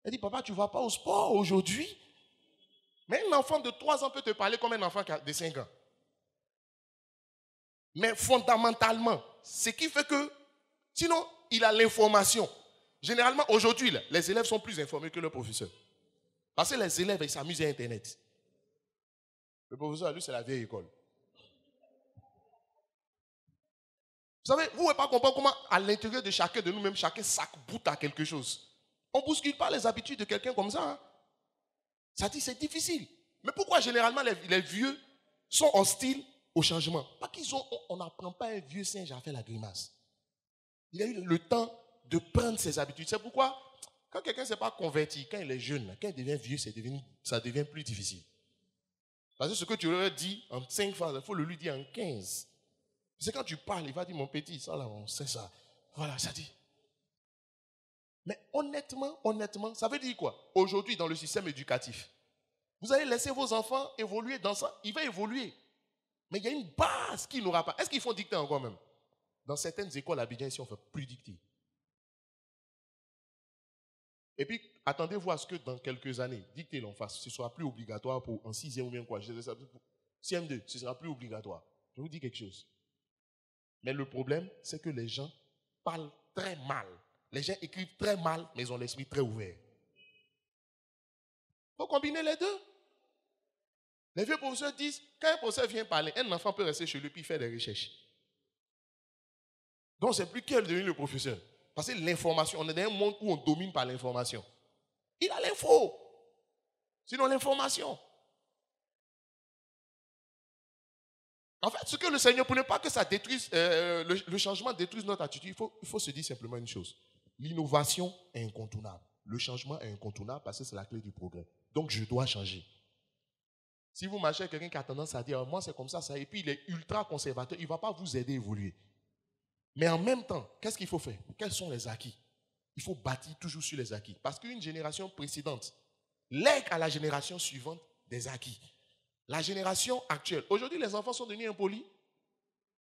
Elle dit, papa, tu ne vas pas au sport aujourd'hui? Mais un enfant de 3 ans peut te parler comme un enfant de 5 ans. Mais fondamentalement, ce qui fait que, sinon, il a l'information. Généralement, aujourd'hui, les élèves sont plus informés que le professeur. Parce que les élèves, ils s'amusent à Internet. Le professeur, lui, c'est la vieille école. Vous savez, vous ne pouvez pas comprendre comment, à l'intérieur de chacun de nous-mêmes, chacun s'accroute à quelque chose. On ne bouscule pas les habitudes de quelqu'un comme ça. Hein. Ça dit, c'est difficile. Mais pourquoi généralement les vieux sont hostiles au changement? Parce qu'on n'apprend pas un vieux singe à faire la grimace. Il a eu le temps de prendre ses habitudes. C'est pourquoi, quand quelqu'un ne s'est pas converti, quand il est jeune, quand il devient vieux, ça devient plus difficile. Parce que ce que tu lui as dit en 5 phrases, il faut le lui dire en 15. C'est quand tu parles, il va dire, mon petit, ça là, on sait ça. Voilà, ça dit. Mais honnêtement, ça veut dire quoi? Aujourd'hui, dans le système éducatif, vous allez laisser vos enfants évoluer dans ça. Il va évoluer. Mais il y a une base qu'il n'aura pas. Est-ce qu'ils font dicter encore même? Dans certaines écoles à Abidjan, ici, on ne fait plus dicter. Et puis, attendez-vous à ce que dans quelques années, dicter l'on fasse. Ce ne sera plus obligatoire pour en 6e ou bien quoi. CM2, ce ne sera plus obligatoire. Je vous dis quelque chose. Mais le problème, c'est que les gens parlent très mal. Les gens écrivent très mal, mais ils ont l'esprit très ouvert. Il faut combiner les deux. Les vieux professeurs disent, quand un professeur vient parler, un enfant peut rester chez lui puis faire des recherches. Donc, c'est plus qu'elle devient le professeur. Parce que l'information, on est dans un monde où on domine par l'information. Il a l'info. Sinon, l'information. En fait, ce que le Seigneur, pour ne pas que ça détruise, le changement détruise notre attitude, il faut se dire simplement une chose. L'innovation est incontournable. Le changement est incontournable parce que c'est la clé du progrès. Donc, je dois changer. Si vous marchez avec quelqu'un qui a tendance à dire, moi c'est comme ça, et puis il est ultra conservateur, il ne va pas vous aider à évoluer. Mais en même temps, qu'est-ce qu'il faut faire? Quels sont les acquis? Il faut bâtir toujours sur les acquis. Parce qu'une génération précédente lègue à la génération suivante des acquis. La génération actuelle, aujourd'hui les enfants sont devenus impolis.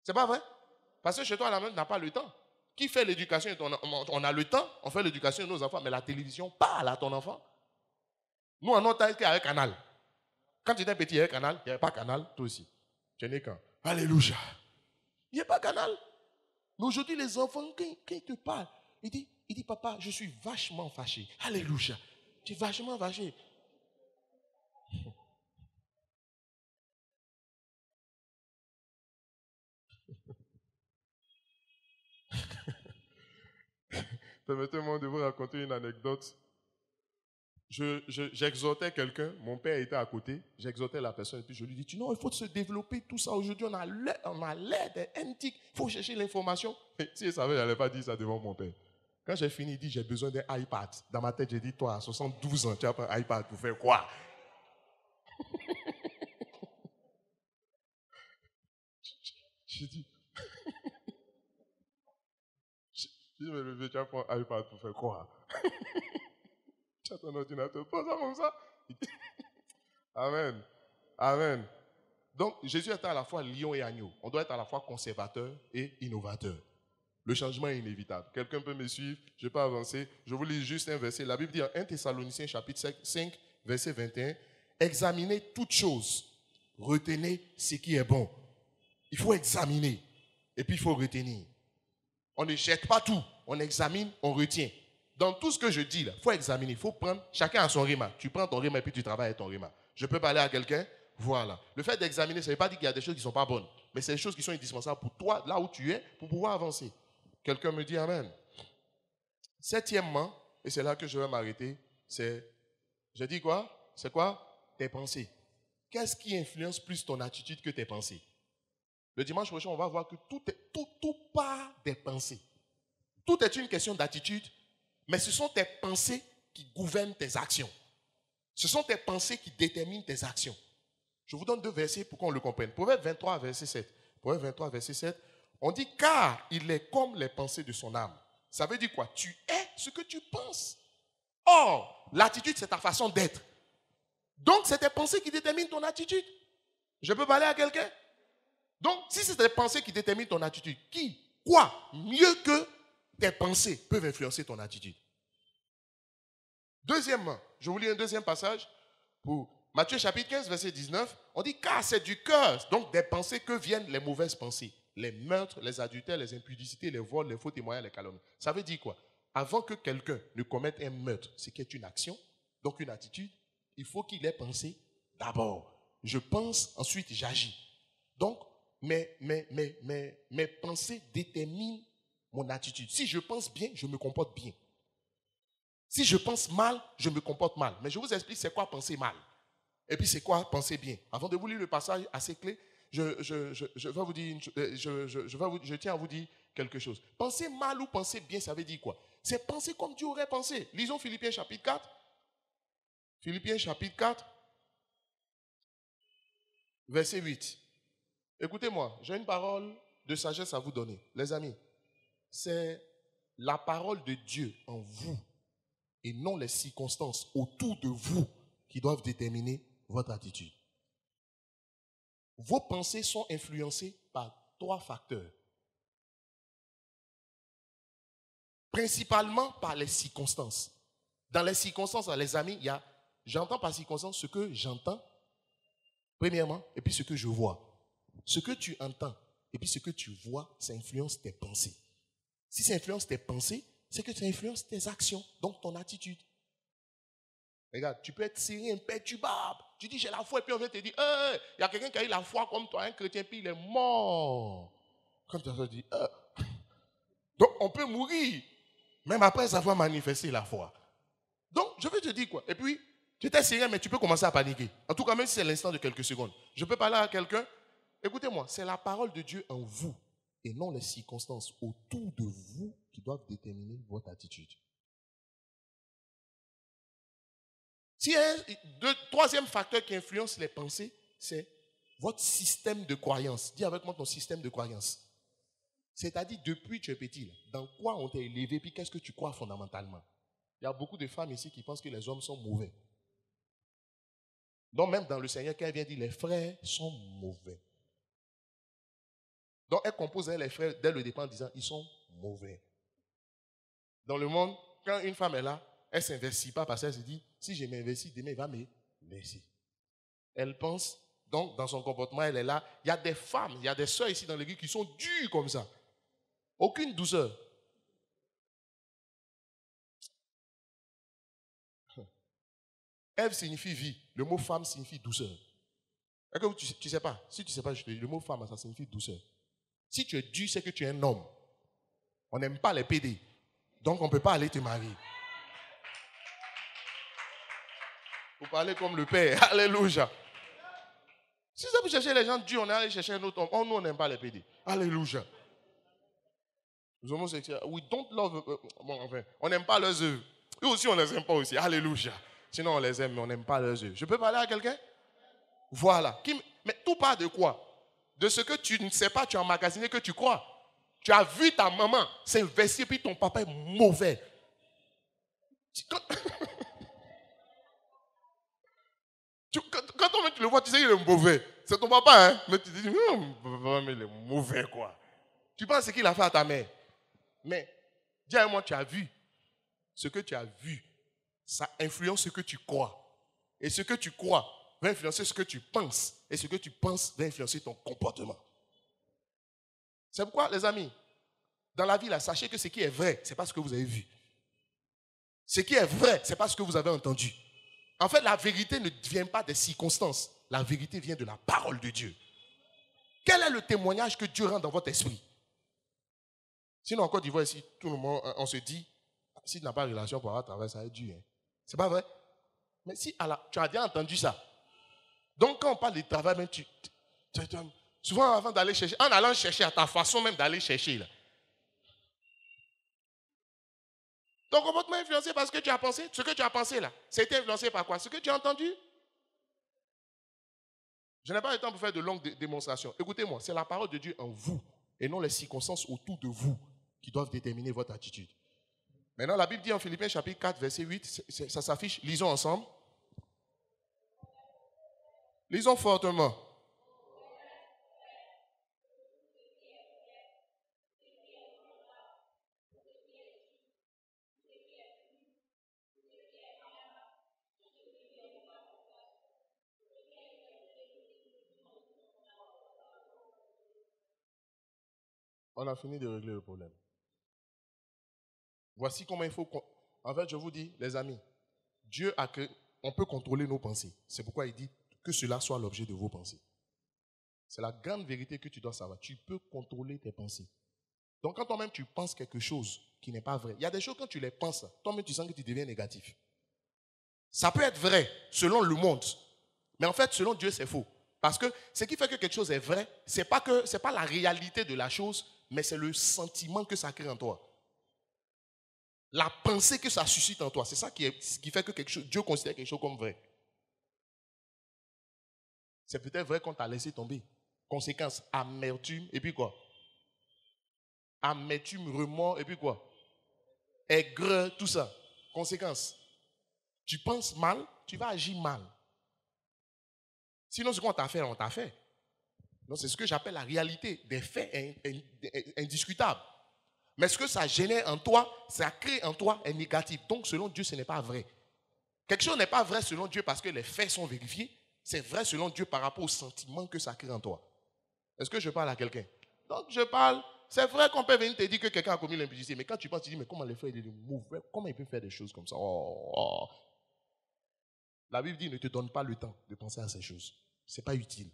C'est pas vrai? Parce que chez toi, la main n'a pas le temps. Qui fait l'éducation? On a le temps, on fait l'éducation de nos enfants, mais la télévision parle à ton enfant. Nous, en notre temps, il y a un canal. Quand tu étais petit, il y avait canal, il n'y avait pas canal, toi aussi. Tu n'es qu'un. Alléluia. Il n'y a pas canal. Mais aujourd'hui, les enfants, quand ils te parlent, il dit, papa, je suis vachement fâché. Alléluia. Tu es vachement fâché. Permettez-moi de vous raconter une anecdote. J'exhortais quelqu'un, mon père était à côté, j'exhortais la personne et puis je lui dis, non, il faut se développer tout ça. Aujourd'hui, on a l'air des antiques, il faut chercher l'information. Si je savais, je n'allais pas dire ça devant mon père. Quand j'ai fini, il dit, j'ai besoin d'un iPad. Dans ma tête, j'ai dit, toi, à 72 ans, tu as un iPad pour faire quoi? J'ai dit, mais le vieux, tu as pris un iPad pour faire quoi? Tu as ton ordinateur, pas ça comme ça. Amen. Amen. Donc, Jésus est à la fois lion et agneau. On doit être à la fois conservateur et innovateur. Le changement est inévitable. Quelqu'un peut me suivre, je peux avancer. Je vous lis juste un verset. La Bible dit en 1 Thessaloniciens chapitre 5, verset 21, examinez toutes choses, retenez ce qui est bon. Il faut examiner et puis il faut retenir. On ne jette pas tout, on examine, on retient. Dans tout ce que je dis là, il faut examiner, il faut prendre, chacun a son rhéma. Tu prends ton rhéma et puis tu travailles avec ton rhéma. Je peux parler à quelqu'un, voilà. Le fait d'examiner, ça ne veut pas dire qu'il y a des choses qui ne sont pas bonnes, mais c'est des choses qui sont indispensables pour toi, là où tu es, pour pouvoir avancer. Quelqu'un me dit amen. Septièmement, et c'est là que je vais m'arrêter, je dis quoi? C'est quoi? Tes pensées. Qu'est-ce qui influence plus ton attitude que tes pensées? Le dimanche prochain, on va voir que tout part des pensées. Tout est une question d'attitude, mais ce sont tes pensées qui gouvernent tes actions. Ce sont tes pensées qui déterminent tes actions. Je vous donne 2 versets pour qu'on le comprenne. Proverbe 23, verset 7. Proverbe 23, verset 7. On dit, car il est comme les pensées de son âme. Ça veut dire quoi? Tu es ce que tu penses. Or, l'attitude, c'est ta façon d'être. Donc, c'est tes pensées qui déterminent ton attitude. Je peux parler à quelqu'un? Donc, si c'est tes pensées qui déterminent ton attitude, quoi, mieux que tes pensées peuvent influencer ton attitude? Deuxièmement, je vous lis un deuxième passage pour Matthieu chapitre 15, verset 19. On dit, car c'est du cœur, donc des pensées, que viennent les mauvaises pensées, les meurtres, les adultères, les impudicités, les vols, les faux témoignages, les calomnies. Ça veut dire quoi? Avant que quelqu'un ne commette un meurtre, ce qui est une action, donc une attitude, il faut qu'il ait pensé d'abord. Je pense, ensuite j'agis. Donc, mes pensées déterminent mon attitude. Si je pense bien, je me comporte bien. Si je pense mal, je me comporte mal. Mais je vous explique c'est quoi penser mal. Et puis c'est quoi penser bien. Avant de vous lire le passage assez clé, je tiens à vous dire quelque chose. Penser mal ou penser bien, ça veut dire quoi? C'est penser comme Dieu aurait pensé. Lisons Philippiens chapitre 4. Philippiens chapitre 4, verset 8. Écoutez-moi, j'ai une parole de sagesse à vous donner. Les amis, c'est la parole de Dieu en vous et non les circonstances autour de vous qui doivent déterminer votre attitude. Vos pensées sont influencées par 3 facteurs. Principalement par les circonstances. Dans les circonstances, les amis, j'entends par circonstance ce que j'entends, premièrement, et puis ce que je vois. Ce que tu entends et puis ce que tu vois, ça influence tes pensées. Si ça influence tes pensées, c'est que ça influence tes actions, donc ton attitude. Regarde, tu peux être sérieux, imperturbable. Tu dis j'ai la foi et puis on vient te dire, il y a quelqu'un qui a eu la foi comme toi, un chrétien, puis il est mort. Quand tu dis, donc on peut mourir, même après avoir manifesté la foi. Donc je veux te dire quoi? Et puis, tu étais sérieux, mais tu peux commencer à paniquer. En tout cas, même si c'est l'instant de quelques secondes. Je peux parler à quelqu'un. Écoutez-moi, c'est la parole de Dieu en vous et non les circonstances autour de vous qui doivent déterminer votre attitude. Si troisième facteur qui influence les pensées, c'est votre système de croyance. Dis avec moi ton système de croyance. C'est-à-dire, depuis que tu es petit, dans quoi on t'a élevé, puis qu'est-ce que tu crois fondamentalement? Il y a beaucoup de femmes ici qui pensent que les hommes sont mauvais. Donc même dans le Seigneur, quand elle vient dire les frères sont mauvais. Donc elle compose les frères dès le départ en disant ils sont mauvais. Dans le monde, quand une femme est là, elle ne s'investit pas parce qu'elle se dit si je m'investis, demain il va me laisser. Elle pense, donc dans son comportement, elle est là. Il y a des femmes, il y a des sœurs ici dans l'église qui sont dures comme ça. Aucune douceur. Ève signifie vie. Le mot femme signifie douceur. Est-ce que tu ne sais pas? Si tu ne sais pas, je te dis, le mot femme, ça signifie douceur. Si tu es dur, c'est que tu es un homme. On n'aime pas les PD. Donc on ne peut pas aller te marier. Vous parlez comme le père. Alléluia. Si ça vous cherchez les gens durs, on est allé chercher un autre homme. Oh, nous, on n'aime pas les PD. Alléluia. Les homosexuels, we don't love. Bon, enfin, on n'aime pas leurs œuvres. Eux aussi, on ne les aime pas aussi. Alléluia. Sinon, on les aime, mais on n'aime pas leurs œuvres. Je peux parler à quelqu'un? Voilà. Mais tout part de quoi? De ce que tu ne sais pas, tu as emmagasiné, que tu crois. Tu as vu ta maman s'investir, puis ton papa est mauvais. Quand tu le vois, tu sais qu'il est mauvais. C'est ton papa, hein? Mais tu te dis, mais il est mauvais, quoi. Tu penses ce qu'il a fait à ta mère. Mais, dis-moi, tu as vu. Ce que tu as vu, ça influence ce que tu crois. Et ce que tu crois va influencer ce que tu penses. Et ce que tu penses va influencer ton comportement. C'est pourquoi, les amis, dans la vie, là, sachez que ce qui est vrai, ce n'est pas ce que vous avez vu. Ce qui est vrai, ce n'est pas ce que vous avez entendu. En fait, la vérité ne vient pas des circonstances. La vérité vient de la parole de Dieu. Quel est le témoignage que Dieu rend dans votre esprit? Sinon, en Côte d'Ivoire, ici, tout le monde, on se dit, si tu n'as pas de relation pour avoir travail, ça va être dur. Hein. C'est pas vrai? Mais si tu as bien entendu ça. Donc, quand on parle de travail, même souvent, avant d'aller chercher, en allant chercher à ta façon même d'aller chercher, là. Ton comportement est influencé par ce que tu as pensé. Ce que tu as pensé, là, c'était influencé par quoi? Ce que tu as entendu. Je n'ai pas le temps pour faire de longues démonstrations. Écoutez-moi, c'est la parole de Dieu en vous et non les circonstances autour de vous qui doivent déterminer votre attitude. Maintenant, la Bible dit en Philippiens chapitre 4, verset 8, ça s'affiche, lisons ensemble. Lisons fortement. On a fini de régler le problème. Voici comment il faut... En fait, je vous dis, les amis, Dieu a créé... On peut contrôler nos pensées. C'est pourquoi il dit que cela soit l'objet de vos pensées. C'est la grande vérité que tu dois savoir. Tu peux contrôler tes pensées. Donc, quand toi-même tu penses quelque chose qui n'est pas vrai, il y a des choses quand tu les penses, toi-même tu sens que tu deviens négatif. Ça peut être vrai selon le monde, mais en fait, selon Dieu, c'est faux. Parce que ce qui fait que quelque chose est vrai, ce n'est pas la réalité de la chose, mais c'est le sentiment que ça crée en toi. La pensée que ça suscite en toi, c'est ça qui fait que Dieu considère quelque chose comme vrai. C'est peut-être vrai qu'on t'a laissé tomber. Conséquence, amertume, et puis quoi? Amertume, remords, et puis quoi? Aigreur, tout ça. Conséquence, tu penses mal, tu vas agir mal. Sinon, ce qu'on t'a fait, on t'a fait. Donc, c'est ce que j'appelle la réalité des faits indiscutables. Mais ce que ça génère en toi, ça crée en toi un négatif. Donc, selon Dieu, ce n'est pas vrai. Quelque chose n'est pas vrai selon Dieu parce que les faits sont vérifiés. C'est vrai selon Dieu par rapport au sentiment que ça crée en toi. Est-ce que je parle à quelqu'un? Donc, je parle. C'est vrai qu'on peut venir te dire que quelqu'un a commis l'impudicité. Mais quand tu penses, tu dis, mais comment les frères, il est mauvais? Comment il peut faire des choses comme ça? La Bible dit, ne te donne pas le temps de penser à ces choses. Ce n'est pas utile.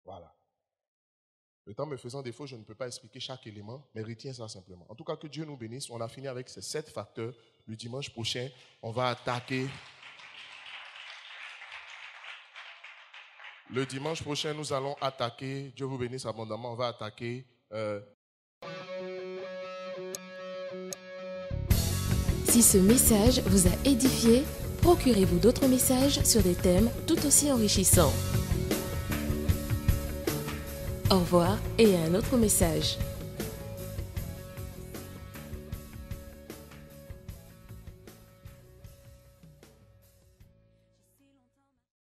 Voilà. Le temps me faisant défaut, je ne peux pas expliquer chaque élément, mais retiens ça simplement. En tout cas, que Dieu nous bénisse. On a fini avec ces 7 facteurs. Le dimanche prochain, on va attaquer. Le dimanche prochain, nous allons attaquer. Dieu vous bénisse abondamment. On va attaquer. Si ce message vous a édifié, procurez-vous d'autres messages sur des thèmes tout aussi enrichissants. Au revoir et à un autre message.